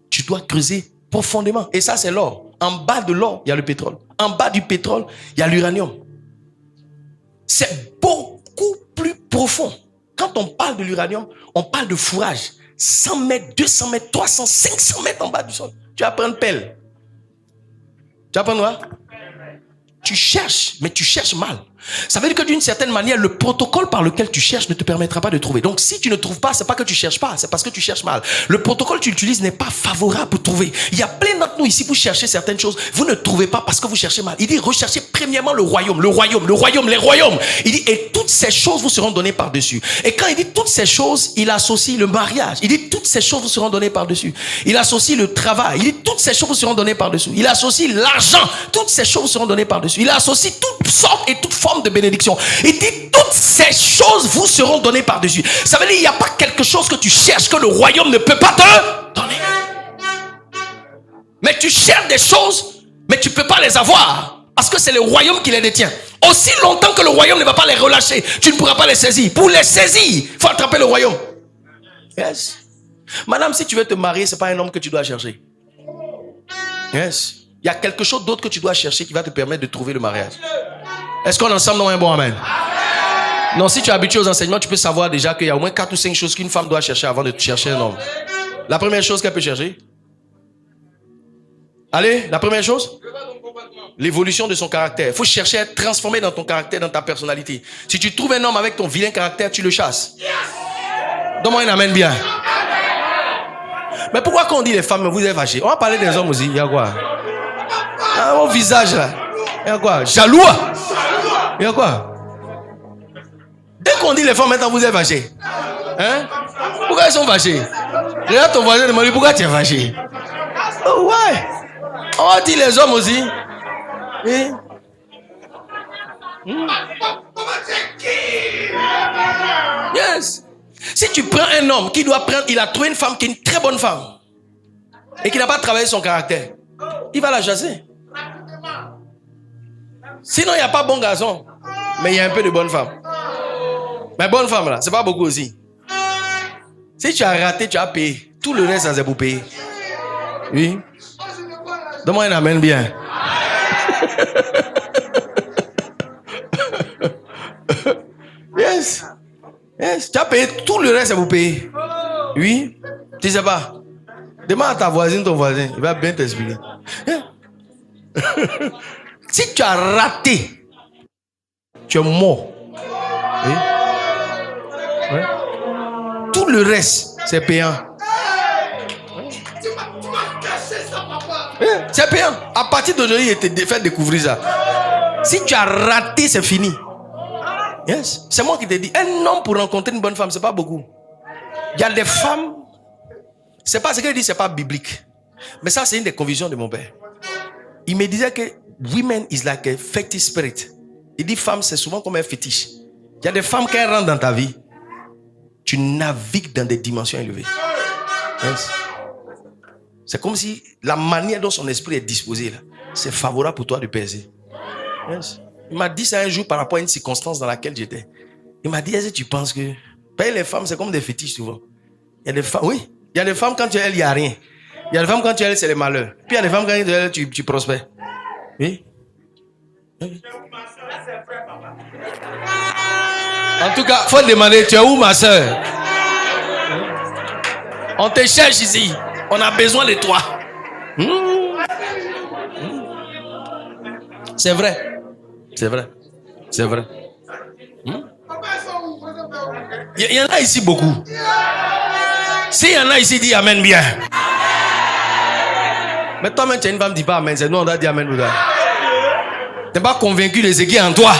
Tu dois creuser profondément. Et ça, c'est l'or. En bas de l'or, il y a le pétrole. En bas du pétrole, il y a l'uranium. C'est beaucoup plus profond. Quand on parle de l'uranium, on parle de fourrage. 100 mètres, 200 mètres, 300, 500 mètres en bas du sol. Tu vas prendre pelle. Tu vas prendre quoi? Tu cherches, mais tu cherches mal. Ça veut dire que d'une certaine manière, le protocole par lequel tu cherches ne te permettra pas de trouver. Donc, si tu ne trouves pas, c'est pas que tu cherches pas, c'est parce que tu cherches mal. Le protocole que tu utilises n'est pas favorable pour trouver. Il y a plein d'entre nous ici, vous cherchez certaines choses, vous ne trouvez pas parce que vous cherchez mal. Il dit, recherchez premièrement le royaume, les royaumes. Il dit, et toutes ces choses vous seront données par-dessus. Et quand il dit toutes ces choses, il associe le mariage. Il dit, toutes ces choses vous seront données par-dessus. Il associe le travail. Il dit, toutes ces choses vous seront données par-dessus. Il associe l'argent. Toutes ces choses vous seront données par-dessus. Il associe toutes sortes et toutes formes de bénédiction. Il dit toutes ces choses vous seront données par-dessus. Ça veut dire qu'il n'y a pas quelque chose que tu cherches que le royaume ne peut pas te donner. Mais tu cherches des choses, mais tu ne peux pas les avoir. Parce que c'est le royaume qui les détient. Aussi longtemps que le royaume ne va pas les relâcher, tu ne pourras pas les saisir. Pour les saisir, il faut attraper le royaume. Yes. Madame, si tu veux te marier, ce n'est pas un homme que tu dois chercher. Yes. Il y a quelque chose d'autre que tu dois chercher qui va te permettre de trouver le mariage. Est-ce qu'on est ensemble dans un bon amen? Non, si tu es habitué aux enseignements, tu peux savoir déjà qu'il y a au moins 4 ou 5 choses qu'une femme doit chercher avant de chercher un homme. La première chose qu'elle peut chercher. Allez, la première chose. L'évolution de son caractère. Il faut chercher à être transformé dans ton caractère, dans ta personnalité. Si tu trouves un homme avec ton vilain caractère, tu le chasses. Donne-moi un amen bien. Mais pourquoi quand on dit les femmes, vous êtes fâchés? On va parler des hommes aussi. Il y a quoi? Ah, mon visage là. Il y a quoi? Jaloux. Il y a quoi? Dès qu'on dit les femmes maintenant vous êtes fâchés. Hein? Pourquoi ils sont fâchés? Regarde ton voisin, demande-lui pourquoi tu es fâché. Oh ouais. On va dire les hommes aussi. Oui. Yes. Si tu prends un homme qui doit prendre, il a trouvé une femme qui est une très bonne femme et qui n'a pas travaillé son caractère, il va la chasser. Sinon, il n'y a pas bon garçon, mais il y a un peu de bonne femme. Mais bonne femme, là, c'est pas beaucoup aussi. Si tu as raté, tu as payé. Tout le reste, ça c'est pour payer. Oui. Donne-moi un amen bien. Yes. Yes. Tu as payé tout le reste, vous payez. Oui. Tu sais pas. Demande à ta voisine, ton voisin. Il va bien t'expliquer. Si tu as raté, tu es mort. Oui. Ouais. Tout le reste, c'est payant. C'est payant. À partir d'aujourd'hui, il te fait découvrir ça. Si tu as raté, c'est fini. Yes. C'est moi qui te dis. Un homme pour rencontrer une bonne femme, c'est pas beaucoup. Il y a des femmes. C'est pas ce qu'il dit, c'est pas biblique. Mais ça, c'est une des convictions de mon père. Il me disait que women is like a fetish spirit. Il dit femme, c'est souvent comme un fétiche. Il y a des femmes qui rentrent dans ta vie. Tu navigues dans des dimensions élevées. Yes. C'est comme si la manière dont son esprit est disposé là, c'est favorable pour toi de percer. Yes. Il m'a dit ça un jour par rapport à une circonstance dans laquelle j'étais. Il m'a dit, est-ce que tu penses que les femmes, c'est comme des fétiches souvent. Il y a des femmes, oui. Il y a des femmes, quand tu es elle, il n'y a rien. Il y a des femmes, quand tu es elle, c'est le malheur. Puis il y a des femmes, quand tu es elle, tu prospères. Oui. Oui. En tout cas, il faut demander, tu es où ma soeur? On te cherche ici. On a besoin de toi. C'est vrai. C'est vrai. C'est vrai. Il y en a ici beaucoup. S'il y en a ici, dis amen bien. Mais toi-même, tu es une femme, dis pas amen. C'est nous, on doit dire amen. Tu n'es pas convaincu de ce qui est en toi.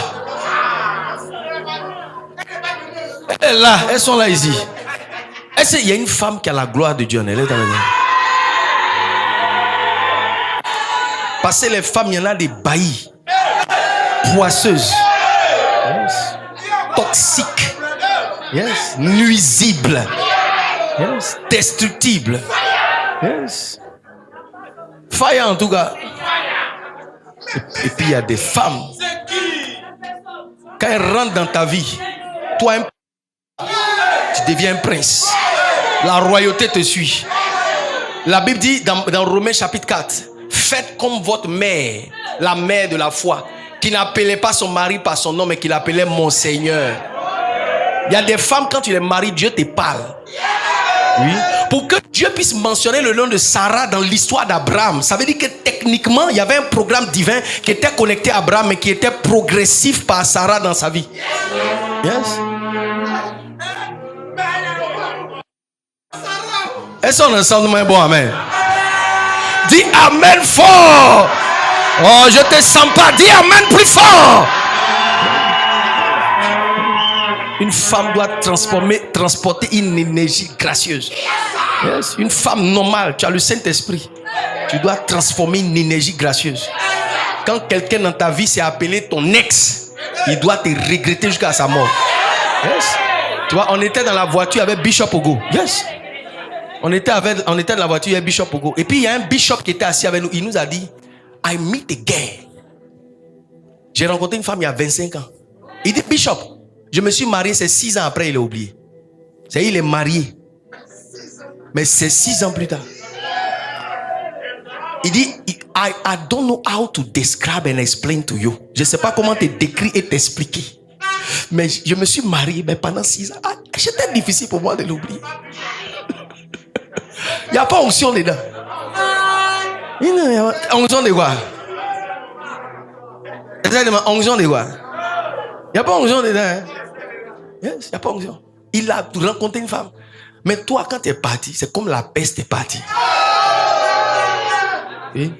Elle est là, elles sont là ici. Est-ce qu'il y a une femme qui a la gloire de Dieu? Elle est dans le monde. Parce que les femmes, il y en a des baillies, poisseuses, yes. Toxiques, yes. Nuisibles, yes. Destructibles. Yes. Fire en tout cas. Et puis il y a des femmes. Quand elles rentrent dans ta vie, toi, tu deviens un prince. La royauté te suit. La Bible dit dans Romains chapitre 4, faites comme votre mère, la mère de la foi, qui n'appelait pas son mari par son nom, mais qui l'appelait mon Seigneur. Il y a des femmes, quand tu les maries, Dieu te parle. Oui. Pour que Dieu puisse mentionner le nom de Sarah dans l'histoire d'Abraham, ça veut dire que techniquement, il y avait un programme divin qui était connecté à Abraham, mais qui était progressif par Sarah dans sa vie. Yes. Est-ce qu'on ensemble un bon amen? Dis amen fort. Oh, je te sens pas. Dis amen plus fort. Une femme doit transporter une énergie gracieuse. Yes. Une femme normale, tu as le Saint-Esprit. Tu dois transformer une énergie gracieuse. Quand quelqu'un dans ta vie s'est appelé ton ex, il doit te regretter jusqu'à sa mort. Yes. Tu vois, on était dans la voiture avec Bishop Ogo. Yes. On était dans la voiture avec Bishop Ogo. Et puis il y a un bishop qui était assis avec nous. Il nous a dit, I meet a girl. J'ai rencontré une femme il y a 25 ans. Il dit, Bishop, je me suis marié, c'est 6 ans après, il a oublié. C'est il est marié. Mais c'est 6 ans plus tard. Il dit, I don't know how to describe and explain to you. Je ne sais pas comment te décrire et t'expliquer. Mais je me suis marié mais pendant 6 ans. C'était difficile pour moi de l'oublier. Il n'y a pas onction dedans. Onction de quoi? Exactement, onction de quoi? Il n'y a pas onction dedans. Hein? Yes, il n'y a pas onction. Il a rencontré une femme. Mais toi, quand tu es parti, c'est comme la peste est partie. Oui.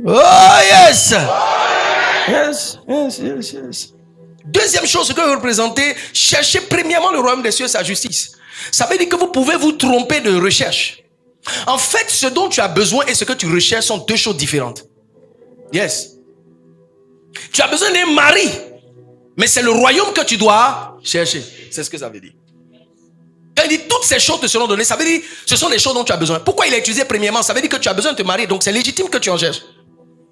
Oh yes! Yes, yes, yes, yes. Deuxième chose que vous représentez, cherchez premièrement le royaume des cieux et sa justice. Ça veut dire que vous pouvez vous tromper de recherche. En fait, ce dont tu as besoin et ce que tu recherches sont deux choses différentes. Yes. Tu as besoin d'un mari, mais c'est le royaume que tu dois chercher. C'est ce que ça veut dire. Quand il dit toutes ces choses te seront données, ça veut dire ce sont les choses dont tu as besoin. Pourquoi il a utilisé premièrement? Ça veut dire que tu as besoin de te marier, donc c'est légitime que tu en cherches.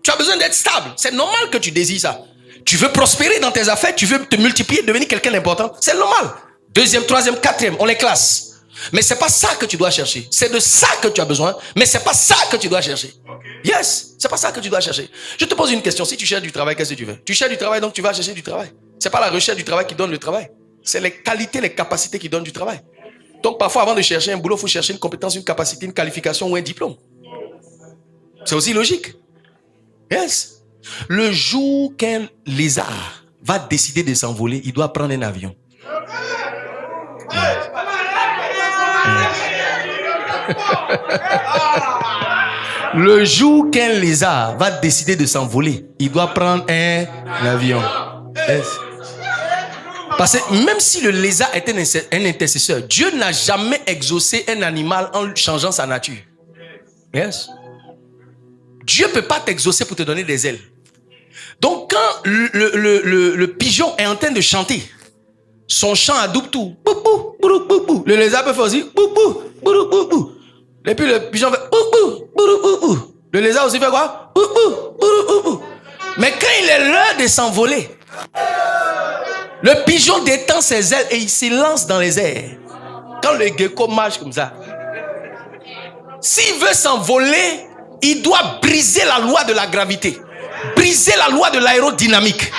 Tu as besoin d'être stable. C'est normal que tu désires ça. Tu veux prospérer dans tes affaires, tu veux te multiplier, devenir quelqu'un d'important. C'est normal. Deuxième, troisième, quatrième, on les classe. mais c'est pas ça que tu dois chercher. C'est de ça que tu as besoin, mais c'est pas ça que tu dois chercher. Yes, c'est pas ça que tu dois chercher. Je te pose une question. Si tu cherches du travail, qu'est-ce que tu veux? Tu cherches du travail, donc tu vas chercher du travail. C'est pas la recherche du travail qui donne le travail. C'est les qualités, les capacités qui donnent du travail. Donc parfois, avant de chercher un boulot, il faut chercher une compétence, une capacité, une qualification ou un diplôme. C'est aussi logique. Yes. Le jour qu'un lézard va décider de s'envoler, il doit prendre un avion. Le jour qu'un lézard va décider de s'envoler, il doit prendre un avion. Yes. Parce que même si le lézard était un intercesseur, Dieu n'a jamais exaucé un animal en changeant sa nature. Yes. Dieu ne peut pas t'exaucer pour te donner des ailes. Donc quand le pigeon est en train de chanter, son chant à double tour, le lézard peut faire aussi, et puis le pigeon fait, le lézard aussi fait quoi? Mais quand il est l'heure de s'envoler, le pigeon détend ses ailes et il se lance dans les airs. Quand le gecko marche comme ça, s'il veut s'envoler, il doit briser la loi de la gravité, briser la loi de l'aérodynamique.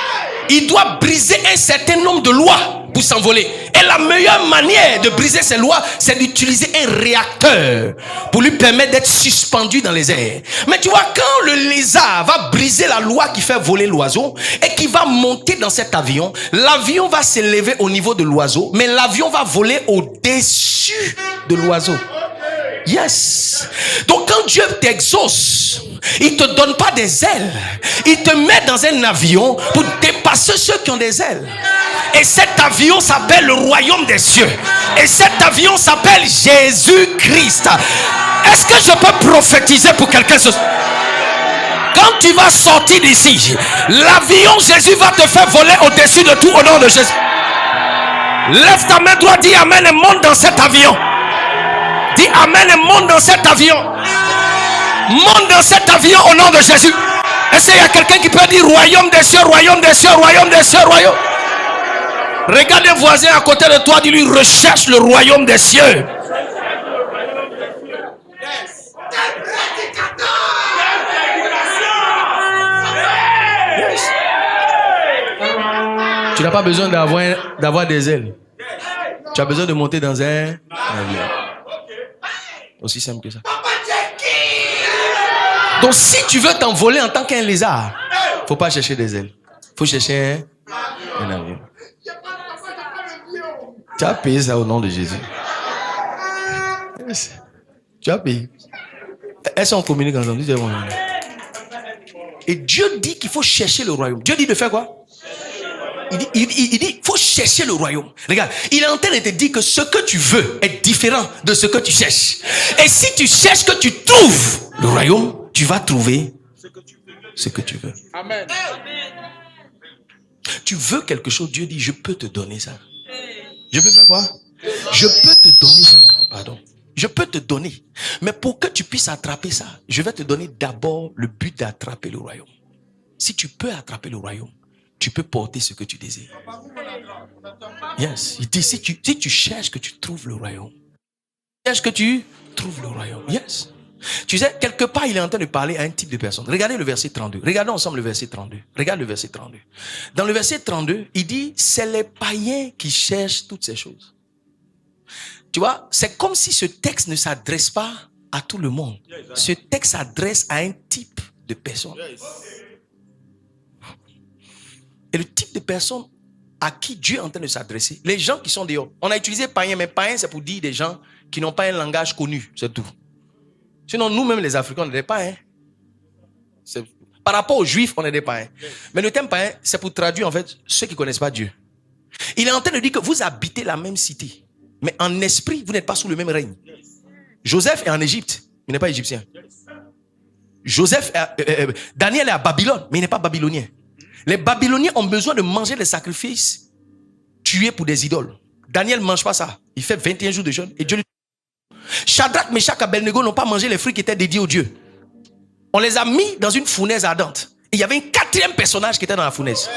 Il doit briser un certain nombre de lois pour s'envoler. Et la meilleure manière de briser ces lois, c'est d'utiliser un réacteur pour lui permettre d'être suspendu dans les airs. Mais tu vois, quand le lézard va briser la loi qui fait voler l'oiseau et qui va monter dans cet avion, l'avion va s'élever au niveau de l'oiseau, mais l'avion va voler au-dessus de l'oiseau. Yes. Donc quand Dieu t'exauce, il te donne pas des ailes, il te met dans un avion pour dépasser ceux qui ont des ailes. Et cet avion s'appelle le royaume des cieux. Et cet avion s'appelle Jésus-Christ. Est-ce que je peux prophétiser pour quelqu'un? Quand tu vas sortir d'ici, l'avion Jésus va te faire voler au-dessus de tout au nom de Jésus. Lève ta main droite, dis amen et monte dans cet avion. Dis amen et monte dans cet avion. Monte dans cet avion au nom de Jésus. Est-ce qu'il y a quelqu'un qui peut dire royaume des cieux, royaume des cieux, royaume des cieux, royaume? Regarde un voisin à côté de toi, dis-lui recherche le royaume des cieux. Yes. Tu n'as pas besoin d'avoir des ailes. Tu as besoin de monter dans un avion. Aussi simple que ça. Donc si tu veux t'envoler en tant qu'un lézard, faut pas chercher des ailes. Faut chercher un avion. Tu as payé ça au nom de Jésus. Yes. Tu as payé. Elles sont communiquées ensemble. Et Dieu dit qu'il faut chercher le royaume. Dieu dit de faire quoi? Il dit faut chercher le royaume. Regarde, il est en train de te dire que ce que tu veux est différent de ce que tu cherches. Et si tu cherches que tu trouves le royaume, tu vas trouver ce que tu veux. Amen. Tu veux quelque chose, Dieu dit je peux te donner ça. Je peux faire quoi? Je peux te donner ça. Pardon. Je peux te donner. Mais pour que tu puisses attraper ça, je vais te donner d'abord le but d'attraper le royaume. Si tu peux attraper le royaume, tu peux porter ce que tu désires. Yes. Il dit, si tu cherches que tu trouves le royaume. Cherche que tu trouves le royaume. Yes. Tu sais, quelque part, il est en train de parler à un type de personne. Regardez le verset 32. Regardons ensemble le verset 32. Regarde le verset 32. Dans le verset 32, il dit, c'est les païens qui cherchent toutes ces choses. Tu vois, c'est comme si ce texte ne s'adresse pas à tout le monde. Ce texte s'adresse à un type de personne. Et le type de personne à qui Dieu est en train de s'adresser, les gens qui sont dehors. On a utilisé païen, mais païen c'est pour dire des gens qui n'ont pas un langage connu, c'est tout. Sinon, nous-mêmes les Africains, on est des païens. Par rapport aux Juifs, on est des païens. Mais le terme païen, c'est pour traduire en fait ceux qui ne connaissent pas Dieu. Il est en train de dire que vous habitez la même cité, mais en esprit, vous n'êtes pas sous le même règne. Joseph est en Égypte, mais il n'est pas égyptien. Daniel est à Babylone, mais il n'est pas babylonien. Les Babyloniens ont besoin de manger les sacrifices tués pour des idoles. Daniel ne mange pas ça. Il fait 21 jours de jeûne et Dieu lui... Shadrach, Meshach et Abednego n'ont pas mangé les fruits qui étaient dédiés au Dieu. On les a mis dans une fournaise ardente. Et il y avait un quatrième personnage qui était dans la fournaise.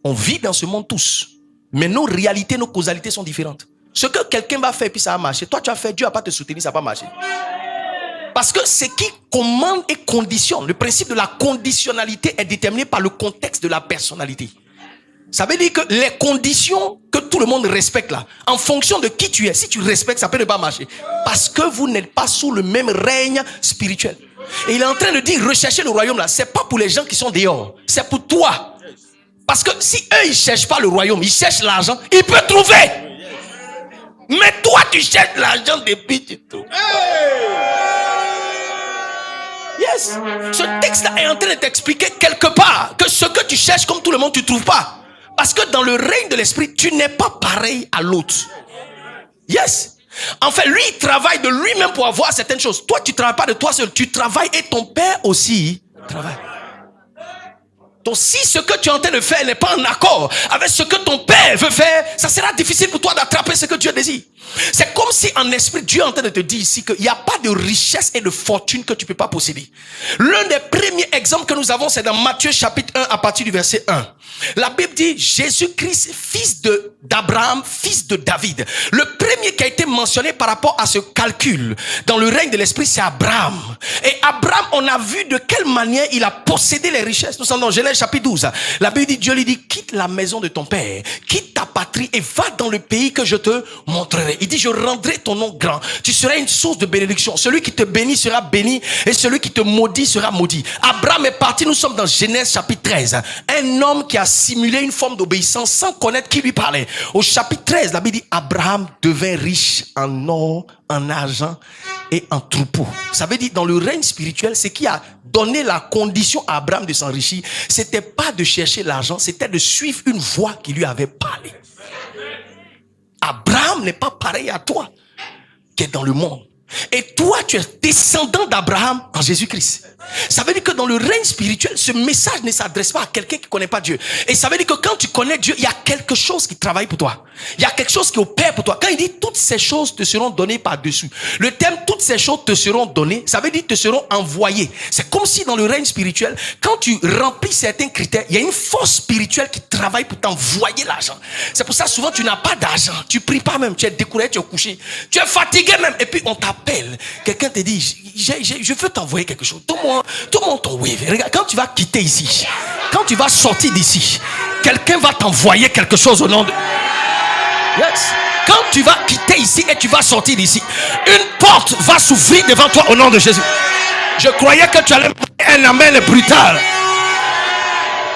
On vit dans ce monde tous. Mais nos réalités, nos causalités sont différentes. Ce que quelqu'un va faire et puis ça va marcher. Toi, tu as fait, Dieu n'a pas te soutenir, ça va pas marcher. Parce que ce qui commande et conditionne, le principe de la conditionnalité est déterminé par le contexte de la personnalité. Ça veut dire que les conditions que tout le monde respecte là, en fonction de qui tu es, si tu respectes, ça peut ne pas marcher. Parce que vous n'êtes pas sous le même règne spirituel. Et il est en train de dire, rechercher le royaume là, c'est pas pour les gens qui sont dehors, c'est pour toi. Parce que si eux, ils cherchent pas le royaume, ils cherchent l'argent, ils peuvent trouver. Mais toi, tu cherches l'argent depuis tu trouves. Yes. Ce texte-là est en train de t'expliquer quelque part que ce que tu cherches comme tout le monde, tu ne trouves pas. Parce que dans le règne de l'esprit, tu n'es pas pareil à l'autre. Yes. En fait, lui, il travaille de lui-même pour avoir certaines choses. Toi, tu ne travailles pas de toi seul. Tu travailles et ton père aussi travaille. Donc, si ce que tu es en train de faire n'est pas en accord avec ce que ton père veut faire, ça sera difficile pour toi d'attraper ce que Dieu désire. C'est comme si en esprit, Dieu est en train de te dire ici qu'il n'y a pas de richesse et de fortune que tu ne peux pas posséder. L'un des premiers exemples que nous avons, c'est dans Matthieu chapitre 1 à partir du verset 1. La Bible dit Jésus-Christ, fils d'Abraham, fils de David. Le premier qui a été mentionné par rapport à ce calcul dans le règne de l'esprit, c'est Abraham. Et Abraham, on a vu de quelle manière il a possédé les richesses. Nous sommes dans Genèse chapitre 12. La Bible dit, Dieu lui dit, quitte la maison de ton père, quitte ta patrie et va dans le pays que je te montrerai. Il dit, je rendrai ton nom grand. Tu seras une source de bénédiction. Celui qui te bénit sera béni et celui qui te maudit sera maudit. Abraham est parti, nous sommes dans Genèse chapitre 13. Un homme qui a simulé une forme d'obéissance sans connaître qui lui parlait. Au chapitre 13, la Bible dit, Abraham devint riche en or, en argent et en troupeaux. Ça veut dire, dans le règne spirituel, ce qui a donné la condition à Abraham de s'enrichir, c'était pas de chercher l'argent, c'était de suivre une voie qui lui avait parlé. Abraham n'est pas pareil à toi qui est dans le monde. Et toi, tu es descendant d'Abraham en Jésus-Christ. Ça veut dire que dans le règne spirituel, ce message ne s'adresse pas à quelqu'un qui ne connaît pas Dieu. Et ça veut dire que quand tu connais Dieu, il y a quelque chose qui travaille pour toi. Il y a quelque chose qui opère pour toi. Quand il dit toutes ces choses te seront données par-dessus, le terme toutes ces choses te seront données, ça veut dire te seront envoyées. C'est comme si dans le règne spirituel, quand tu remplis certains critères, il y a une force spirituelle qui travaille pour t'envoyer l'argent. C'est pour ça souvent tu n'as pas d'argent, tu pries pas même, tu es découragé, tu es couché, tu es fatigué même, et puis on t'appelle. Quelqu'un te dit, je veux t'envoyer quelque chose. Donne-moi ton wave. Regarde, quand tu vas quitter ici, quand tu vas sortir d'ici, quelqu'un va t'envoyer quelque chose au nom de... Yes. Quand tu vas quitter ici et tu vas sortir d'ici, une porte va s'ouvrir devant toi au nom de Jésus. Je croyais que tu allais un amen brutal.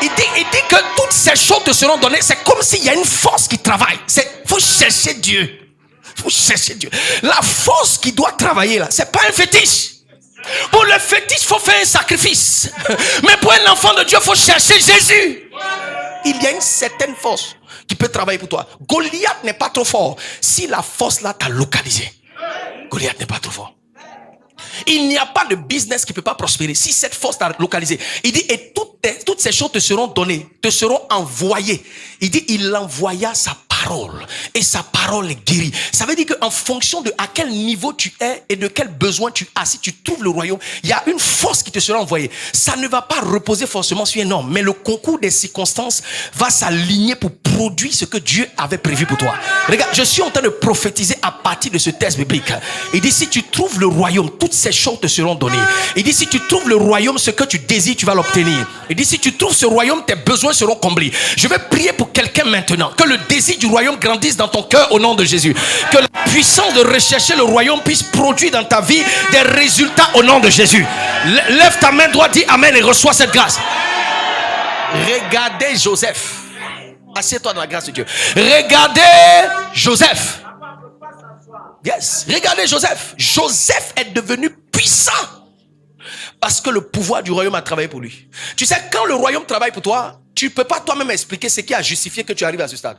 Il dit que toutes ces choses te seront données. C'est comme s'il y a une force qui travaille. Faut chercher Dieu. Faut chercher Dieu. La force qui doit travailler là, c'est pas un fétiche. Pour le fétiche, il faut faire un sacrifice. Mais pour un enfant de Dieu, il faut chercher Jésus. Il y a une certaine force qui peut travailler pour toi. Goliath n'est pas trop fort. Si la force là t'a localisé, Goliath n'est pas trop fort. Il n'y a pas de business qui ne peut pas prospérer si cette force t'a localisé. Il dit, et toutes ces choses te seront données, te seront envoyées. Il dit, il envoya sa parole. Et sa parole est guérie. Ça veut dire qu'en fonction de à quel niveau tu es et de quel besoin tu as, si tu trouves le royaume, il y a une force qui te sera envoyée. Ça ne va pas reposer forcément sur un homme, mais le concours des circonstances va s'aligner pour produire ce que Dieu avait prévu pour toi. Regarde, je suis en train de prophétiser à partir de ce texte biblique. Il dit, si tu trouves le royaume, toutes ces choses te seront données. Il dit, si tu trouves le royaume, ce que tu désires, tu vas l'obtenir. Il dit, si tu trouves ce royaume, tes besoins seront comblés. Je vais prier pour quelqu'un maintenant, que le désir du royaume grandisse dans ton cœur au nom de Jésus. Que la puissance de rechercher le royaume puisse produire dans ta vie des résultats au nom de Jésus. Lève ta main droite, dis amen et reçois cette grâce. Regardez Joseph. Assieds-toi dans la grâce de Dieu. Regardez Joseph. Yes. Regardez Joseph. Joseph est devenu puissant parce que le pouvoir du royaume a travaillé pour lui. Tu sais, quand le royaume travaille pour toi, tu ne peux pas toi-même expliquer ce qui a justifié que tu arrives à ce stade.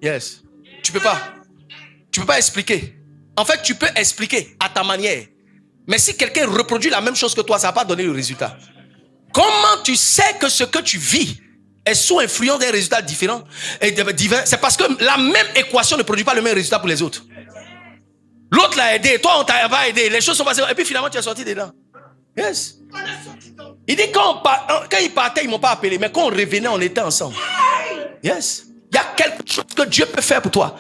Yes. Tu peux pas. Tu peux pas expliquer. En fait, tu peux expliquer à ta manière. Mais si quelqu'un reproduit la même chose que toi, ça va pas donner le résultat. Comment tu sais que ce que tu vis est sous influence des résultats différents et divers? C'est parce que la même équation ne produit pas le même résultat pour les autres. L'autre l'a aidé, toi on t'a pas aidé, les choses sont passées et puis finalement tu es sorti dedans. Yes. Il dit quand il partait, ils m'ont pas appelé, mais quand on revenait, on était ensemble. Yes. Il y a quelque chose que Dieu peut faire pour toi.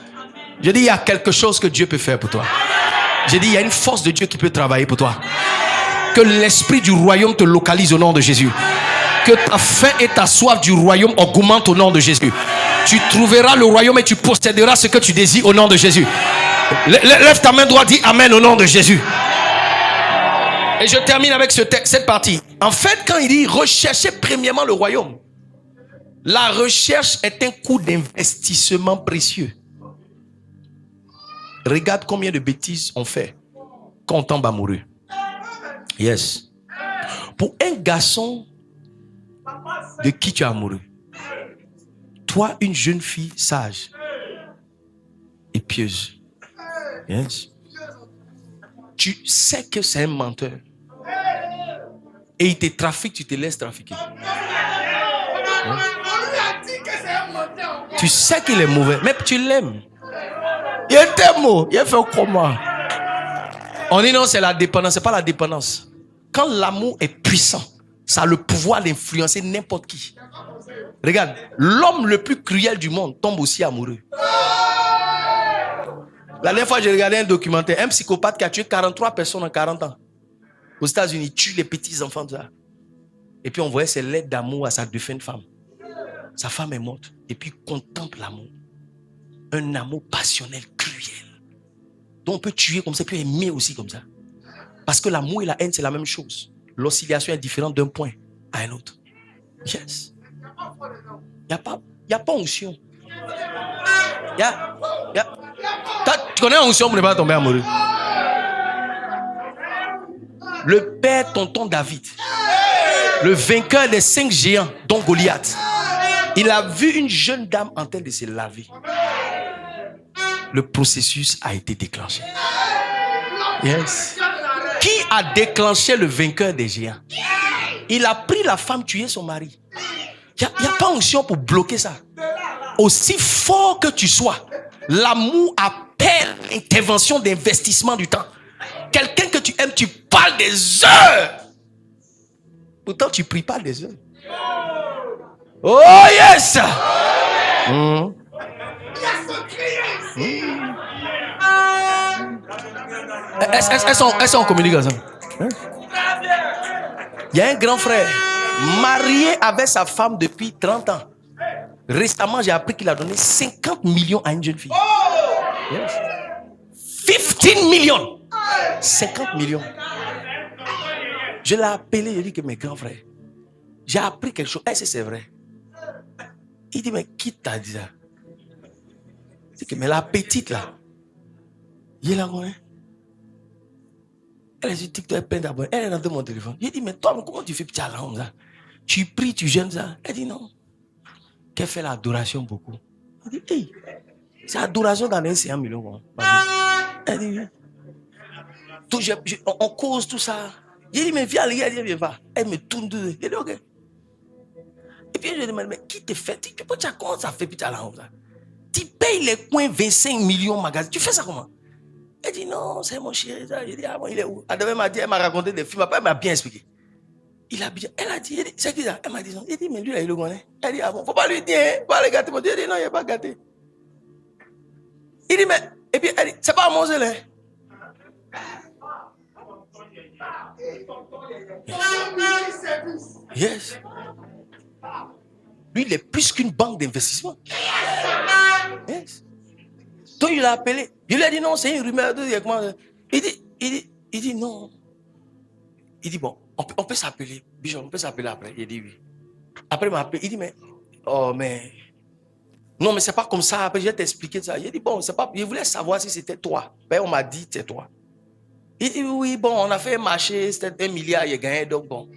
Je dis, il y a quelque chose que Dieu peut faire pour toi. J'ai dit, il y a une force de Dieu qui peut travailler pour toi. Que l'esprit du royaume te localise au nom de Jésus. Que ta faim et ta soif du royaume augmentent au nom de Jésus. Tu trouveras le royaume et tu posséderas ce que tu désires au nom de Jésus. Lève ta main droite, dis Amen au nom de Jésus. Et je termine avec cette partie. En fait, quand il dit recherchez premièrement le royaume, la recherche est un coût d'investissement précieux. Regarde combien de bêtises on fait quand on tombe amoureux. Yes. Pour un garçon de qui tu es amoureux, toi, une jeune fille sage et pieuse, yes, tu sais que c'est un menteur et il te trafique, tu te laisses trafiquer. Yes. Tu sais qu'il est mauvais, mais tu l'aimes. Il était mot, il a fait comment? On dit non, c'est la dépendance, c'est pas la dépendance. Quand l'amour est puissant, ça a le pouvoir d'influencer n'importe qui. Regarde, l'homme le plus cruel du monde tombe aussi amoureux. La dernière fois, j'ai regardé un documentaire, un psychopathe qui a tué 43 personnes en 40 ans. Aux États-Unis, il tue les petits enfants de ça. Et puis on voyait ses lettres d'amour à sa défunte femme. Sa femme est morte. Et puis il contemple l'amour. Un amour passionnel, cruel. Donc on peut tuer comme ça, puis aimer aussi comme ça. Parce que l'amour et la haine, c'est la même chose. L'oscillation est différente d'un point à un autre. Yes. Il n'y a pas onction. Tu connais onction pour ne pas tomber amoureux. Le père tonton David, le vainqueur des 5 géants, dont Goliath, il a vu une jeune dame en train de se laver. Le processus a été déclenché. Yes. Qui a déclenché le vainqueur des géants? Il a pris la femme, tué son mari. Il n'y a pas onction pour bloquer ça. Aussi fort que tu sois, l'amour appelle l'intervention d'investissement du temps. Quelqu'un que tu aimes, tu parles des heures. Pourtant, tu ne pries pas des heures. Oh yes! Elles sont en communication. Il y a un grand frère marié avec sa femme depuis 30 ans. Récemment, j'ai appris qu'il a donné 50 millions à une jeune fille. Yes. 15 millions. 50 millions. Je l'ai appelé, je lui ai dit que mes grands frères, j'ai appris quelque chose. Est-ce que c'est vrai? Il dit, mais qui t'a dit ça? C'est que, mais la petite là, il la connaît. Elle est sur TikTok, elle est pleine d'abonnés. Elle est dans mon téléphone. J'ai dit, mais toi, comment tu fais petit à ça? Tu pries, tu jeûnes ça? Elle dit non. Qu'elle fait l'adoration beaucoup. Elle dit, hey, c'est l'adoration dans les 100 millions. Elle dit, on cause tout ça. J'ai dit, mais viens, elle dit, viens, va. Elle me tourne de. J'ai dit, ok. Et puis je lui demande, mais qui te fait? Tu peux dire comment ça fait petit à ça? Tu payes les coins 25 millions magasin. Tu fais ça comment? Elle dit non, c'est mon chéri. J'ai dit, ah bon, il est où? Elle m'a raconté des films. Après, elle m'a bien expliqué. Elle a dit, c'est qui ça? Elle m'a dit non. Il dit, mais lui, là, il le connaît. Elle dit, ah bon, faut pas lui dire, faut pas le gâter. Il dit, non, il n'est pas gâté. Il dit, mais, et puis, elle dit, c'est pas à manger, là. Yes. Lui, il est plus qu'une banque d'investissement. Yes. Donc, il l'a appelé. Il lui a dit non, c'est une rumeur. Il dit non. Il dit bon, on peut s'appeler. Bishop, on peut s'appeler après. Il dit oui. Après, il m'a appelé. Il dit mais, oh, mais. Non, mais c'est pas comme ça. Après, je vais t'expliquer ça. Il dit bon, c'est pas. Je voulais savoir si c'était toi. Ben, on m'a dit c'est toi. Il dit oui, bon, on a fait un marché, c'était 1 milliard, il a gagné, donc bon.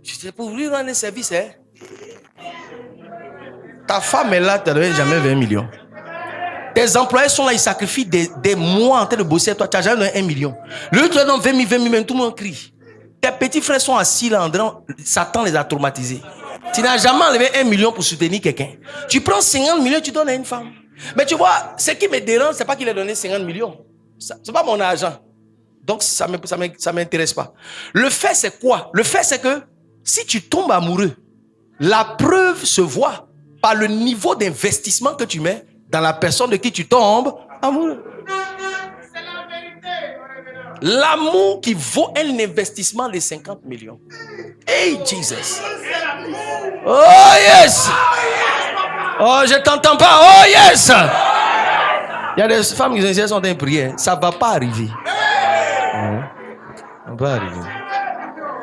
Je dis pour lui rendre un service, hein. Ta femme est là, tu n'as jamais 20 millions. Tes employés sont là, ils sacrifient des mois en train de bosser. Toi, tu n'as jamais donné 1 million. Le tu donnes 20 000, tout le monde crie. Tes petits frères sont assis là, Satan les a traumatisés. Tu n'as jamais enlevé 1 million pour soutenir quelqu'un. Tu prends 50 millions, tu donnes à une femme. Mais tu vois, ce qui me dérange, ce n'est pas qu'il ait donné 50 millions. Ce n'est pas mon argent. Donc, ça ne m'intéresse pas. Le fait, c'est quoi? Le fait, c'est que si tu tombes amoureux, la preuve se voit par le niveau d'investissement que tu mets dans la personne de qui tu tombes Amour. L'amour qui vaut un investissement de 50 millions. Hey, Jesus. Oh, yes. Oh, je t'entends pas. Oh, yes. Il y a des femmes qui sont en train de prier. Ça ne va pas arriver. Ça ne va pas arriver.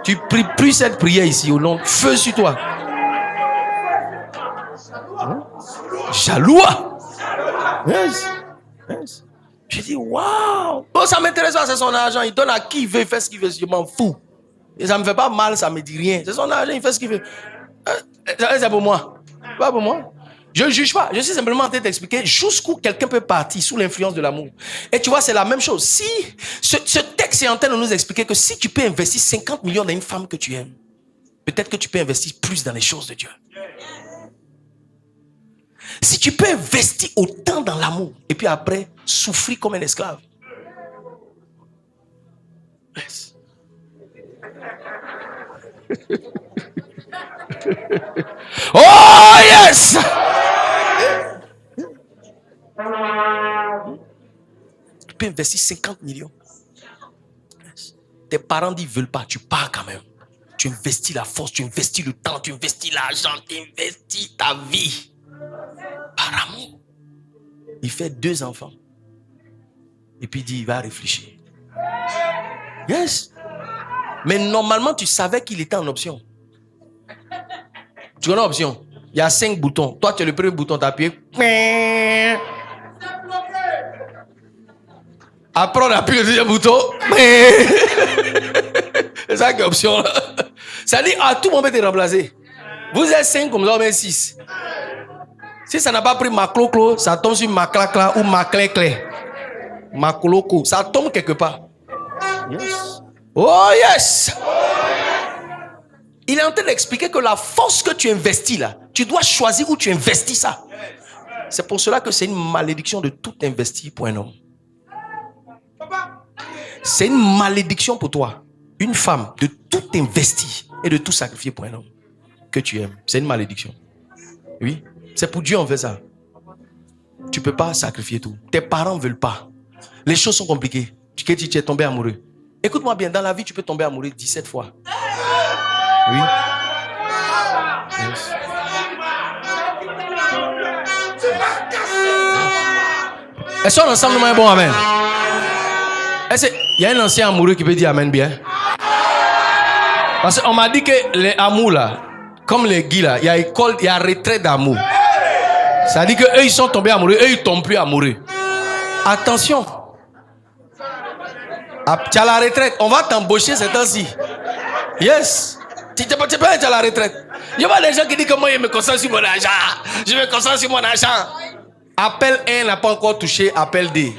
Tu pries plus cette prière ici au long. Feu sur toi. Jaloux. Yes. Yes. Je dis, waouh. Bon, ça m'intéresse pas, c'est son argent. Il donne à qui il veut, il fait ce qu'il veut. Je m'en fous. Et ça me fait pas mal, ça me dit rien. C'est son argent, il fait ce qu'il veut. C'est pour moi. Pas pour moi. Je ne juge pas. Je suis simplement en train d'expliquer jusqu'où quelqu'un peut partir sous l'influence de l'amour. Et tu vois, c'est la même chose. Si ce texte est en train de nous expliquer que si tu peux investir 50 millions dans une femme que tu aimes, peut-être que tu peux investir plus dans les choses de Dieu. Si tu peux investir autant dans l'amour et puis après souffrir comme un esclave. Yes. Oh yes! Tu peux investir 50 millions. Yes. Tes parents disent veulent pas, tu pars quand même. Tu investis la force, tu investis le temps, tu investis l'argent, tu investis ta vie. Par amour. Il fait 2 enfants. Et puis il dit, il va réfléchir. Yes. Mais normalement, tu savais qu'il était en option. Tu connais l'option? Il y a 5 boutons. Toi, tu es le premier bouton, tu appuies. Après, on appuie le deuxième bouton. C'est ça qui est l'option. Ça dit, à tout moment, tu es remplacé. Vous êtes 5 comme ça, on est 6. Si ça n'a pas pris ma clo-clo, ça tombe sur ma clacla ou ma clé-clé. Ma colo-co. Ça tombe quelque part. Yes. Oh yes! Il est en train d'expliquer que la force que tu investis là, tu dois choisir où tu investis ça. C'est pour cela que c'est une malédiction de tout investir pour un homme. C'est une malédiction pour toi, une femme, de tout investir et de tout sacrifier pour un homme que tu aimes. C'est une malédiction. Oui, c'est pour Dieu on fait ça. Tu ne peux pas sacrifier tout. Tes parents ne veulent pas. Les choses sont compliquées. Tu es tombé amoureux. Écoute-moi bien, dans la vie, tu peux tomber amoureux 17 fois. Oui. Yes. Est-ce qu'on ensemble est bon amen? Il y a un ancien amoureux qui peut dire amen bien. Parce qu'on m'a dit que les amours là, comme les guides là, il y a école, il y a retrait d'amour. Ça dit que eux ils sont tombés amoureux, eux ils tombent plus amoureux. Attention. Tu as la retraite, on va t'embaucher ces temps-ci. Yes. Tu peux être à la retraite. Il y a des gens qui disent que moi je me concentre sur mon argent. Je me concentre sur mon argent. Appel 1 n'a pas encore touché, appel 2.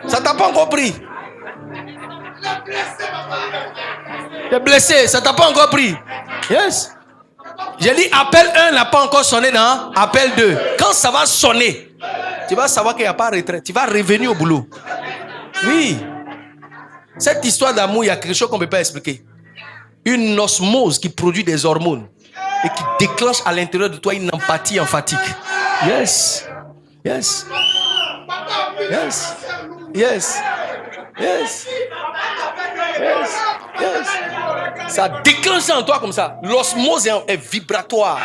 Ça t'a pas encore pris. T'es blessé, ça t'a pas encore pris. Yes. J'ai dit appel 1 n'a pas encore sonné dans appel 2. Quand ça va sonner, tu vas savoir qu'il n'y a pas de retraite. Tu vas revenir au boulot. Oui. Cette histoire d'amour, il y a quelque chose qu'on ne peut pas expliquer. Une osmose qui produit des hormones et qui déclenche à l'intérieur de toi une empathie emphatique. Yes. Yes. Yes. Yes. Yes. Yes. Yes. Ça déclenche en toi comme ça. L'osmose est vibratoire.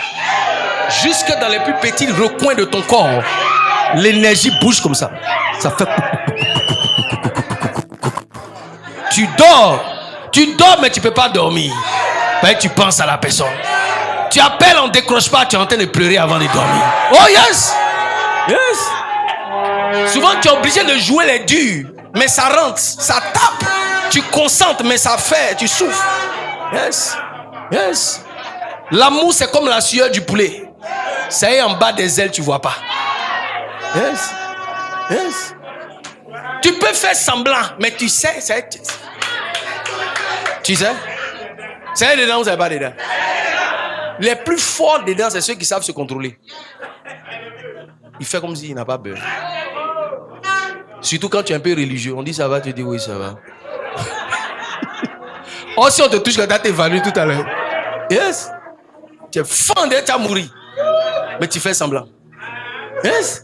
Jusque dans les plus petits recoins de ton corps, l'énergie bouge comme ça. Ça fait... Tu dors, mais tu ne peux pas dormir. Mais tu penses à la personne. Tu appelles, on ne décroche pas, tu es en train de pleurer avant de dormir. Oh yes! Yes! Souvent, tu es obligé de jouer les durs, mais ça rentre, ça tape. Tu concentres, mais ça fait, tu souffres. Yes! Yes! L'amour, c'est comme la sueur du poulet. C'est en bas des ailes, tu ne vois pas. Yes! Yes! Tu peux faire semblant, mais tu sais, tu sais? C'est dedans ou c'est pas dedans? Les plus forts dedans, c'est ceux qui savent se contrôler. Il fait comme s'il n'a pas peur. Surtout quand tu es un peu religieux. On dit ça va, tu dis oui, ça va. Oh, si on te touche, quand tu es évanoui tout à l'heure. Yes. Tu es fendé, tu as mouru. Mais tu fais semblant. Yes.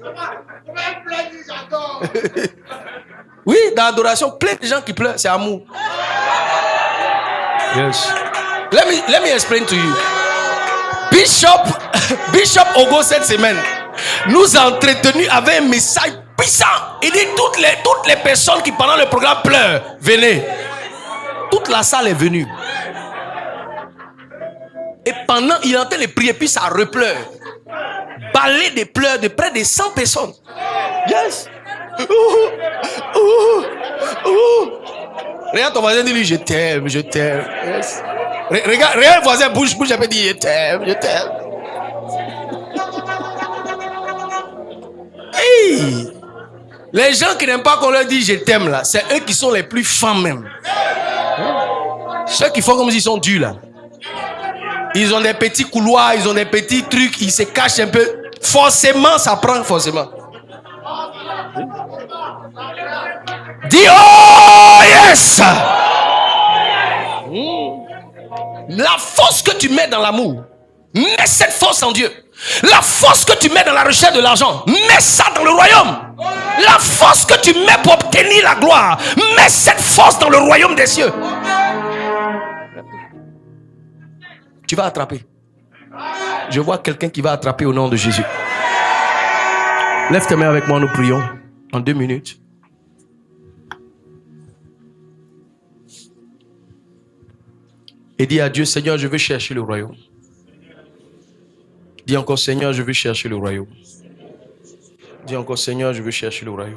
Oui, dans l'adoration, plein de gens qui pleurent, c'est amour. Yes. Let me explain to you. Bishop Ogo cette semaine nous a entretenu avec un message puissant. Il dit toutes les personnes qui pendant le programme pleurent, venez. Toute la salle est venue. Et pendant, il est en train de prier, puis ça repleure. Balai de pleurs de près de 100 personnes. Yes. Regarde ton voisin, dis-lui, je t'aime, je t'aime. Yes. Regarde le voisin, bouge, j'avais dit, je t'aime, je t'aime. Hey! Les gens qui n'aiment pas qu'on leur dise je t'aime là, c'est eux qui sont les plus fins même. Ceux qui font comme s'ils sont durs là. Ils ont des petits couloirs, ils ont des petits trucs, ils se cachent un peu. Forcément, ça prend forcément. Dis oh yes! La force que tu mets dans l'amour, mets cette force en Dieu. La force que tu mets dans la recherche de l'argent, mets ça dans le royaume. La force que tu mets pour obtenir la gloire, mets cette force dans le royaume des cieux. Tu vas attraper. Je vois quelqu'un qui va attraper au nom de Jésus. Lève tes mains avec moi, nous prions en 2 minutes. Et dis à Dieu, Seigneur, je veux chercher le royaume. Dis encore, Seigneur, je veux chercher le royaume. Dis encore, Seigneur, je veux chercher le royaume.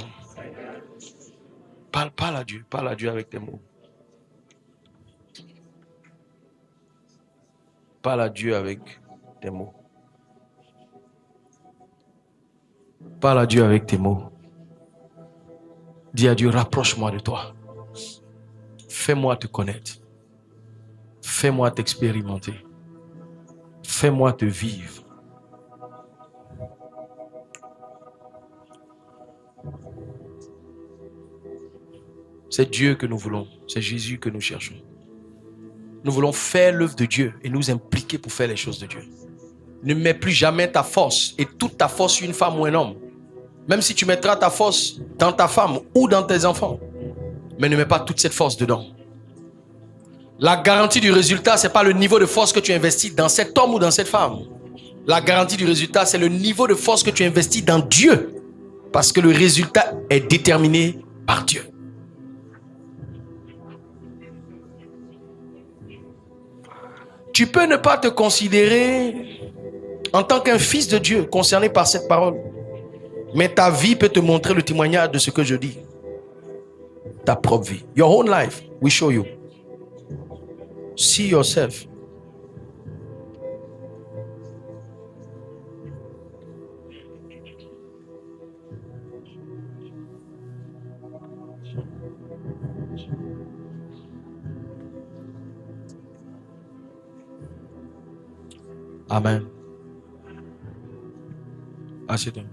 Parle à Dieu avec tes mots. Parle à Dieu avec tes mots. Parle à Dieu avec tes mots. Dis à Dieu, rapproche-moi de toi. Fais-moi te connaître. Fais-moi t'expérimenter. Fais-moi te vivre. C'est Dieu que nous voulons. C'est Jésus que nous cherchons. Nous voulons faire l'œuvre de Dieu et nous impliquer pour faire les choses de Dieu. Ne mets plus jamais ta force et toute ta force sur une femme ou un homme. Même si tu mettras ta force dans ta femme ou dans tes enfants. Mais ne mets pas toute cette force dedans. La garantie du résultat, ce n'est pas le niveau de force que tu investis dans cet homme ou dans cette femme. La garantie du résultat, c'est le niveau de force que tu investis dans Dieu. Parce que le résultat est déterminé par Dieu. Tu peux ne pas te considérer en tant qu'un fils de Dieu concerné par cette parole. Mais ta vie peut te montrer le témoignage de ce que je dis. Ta propre vie. Your own life will show you. See yourself. Amen. Assieds-toi.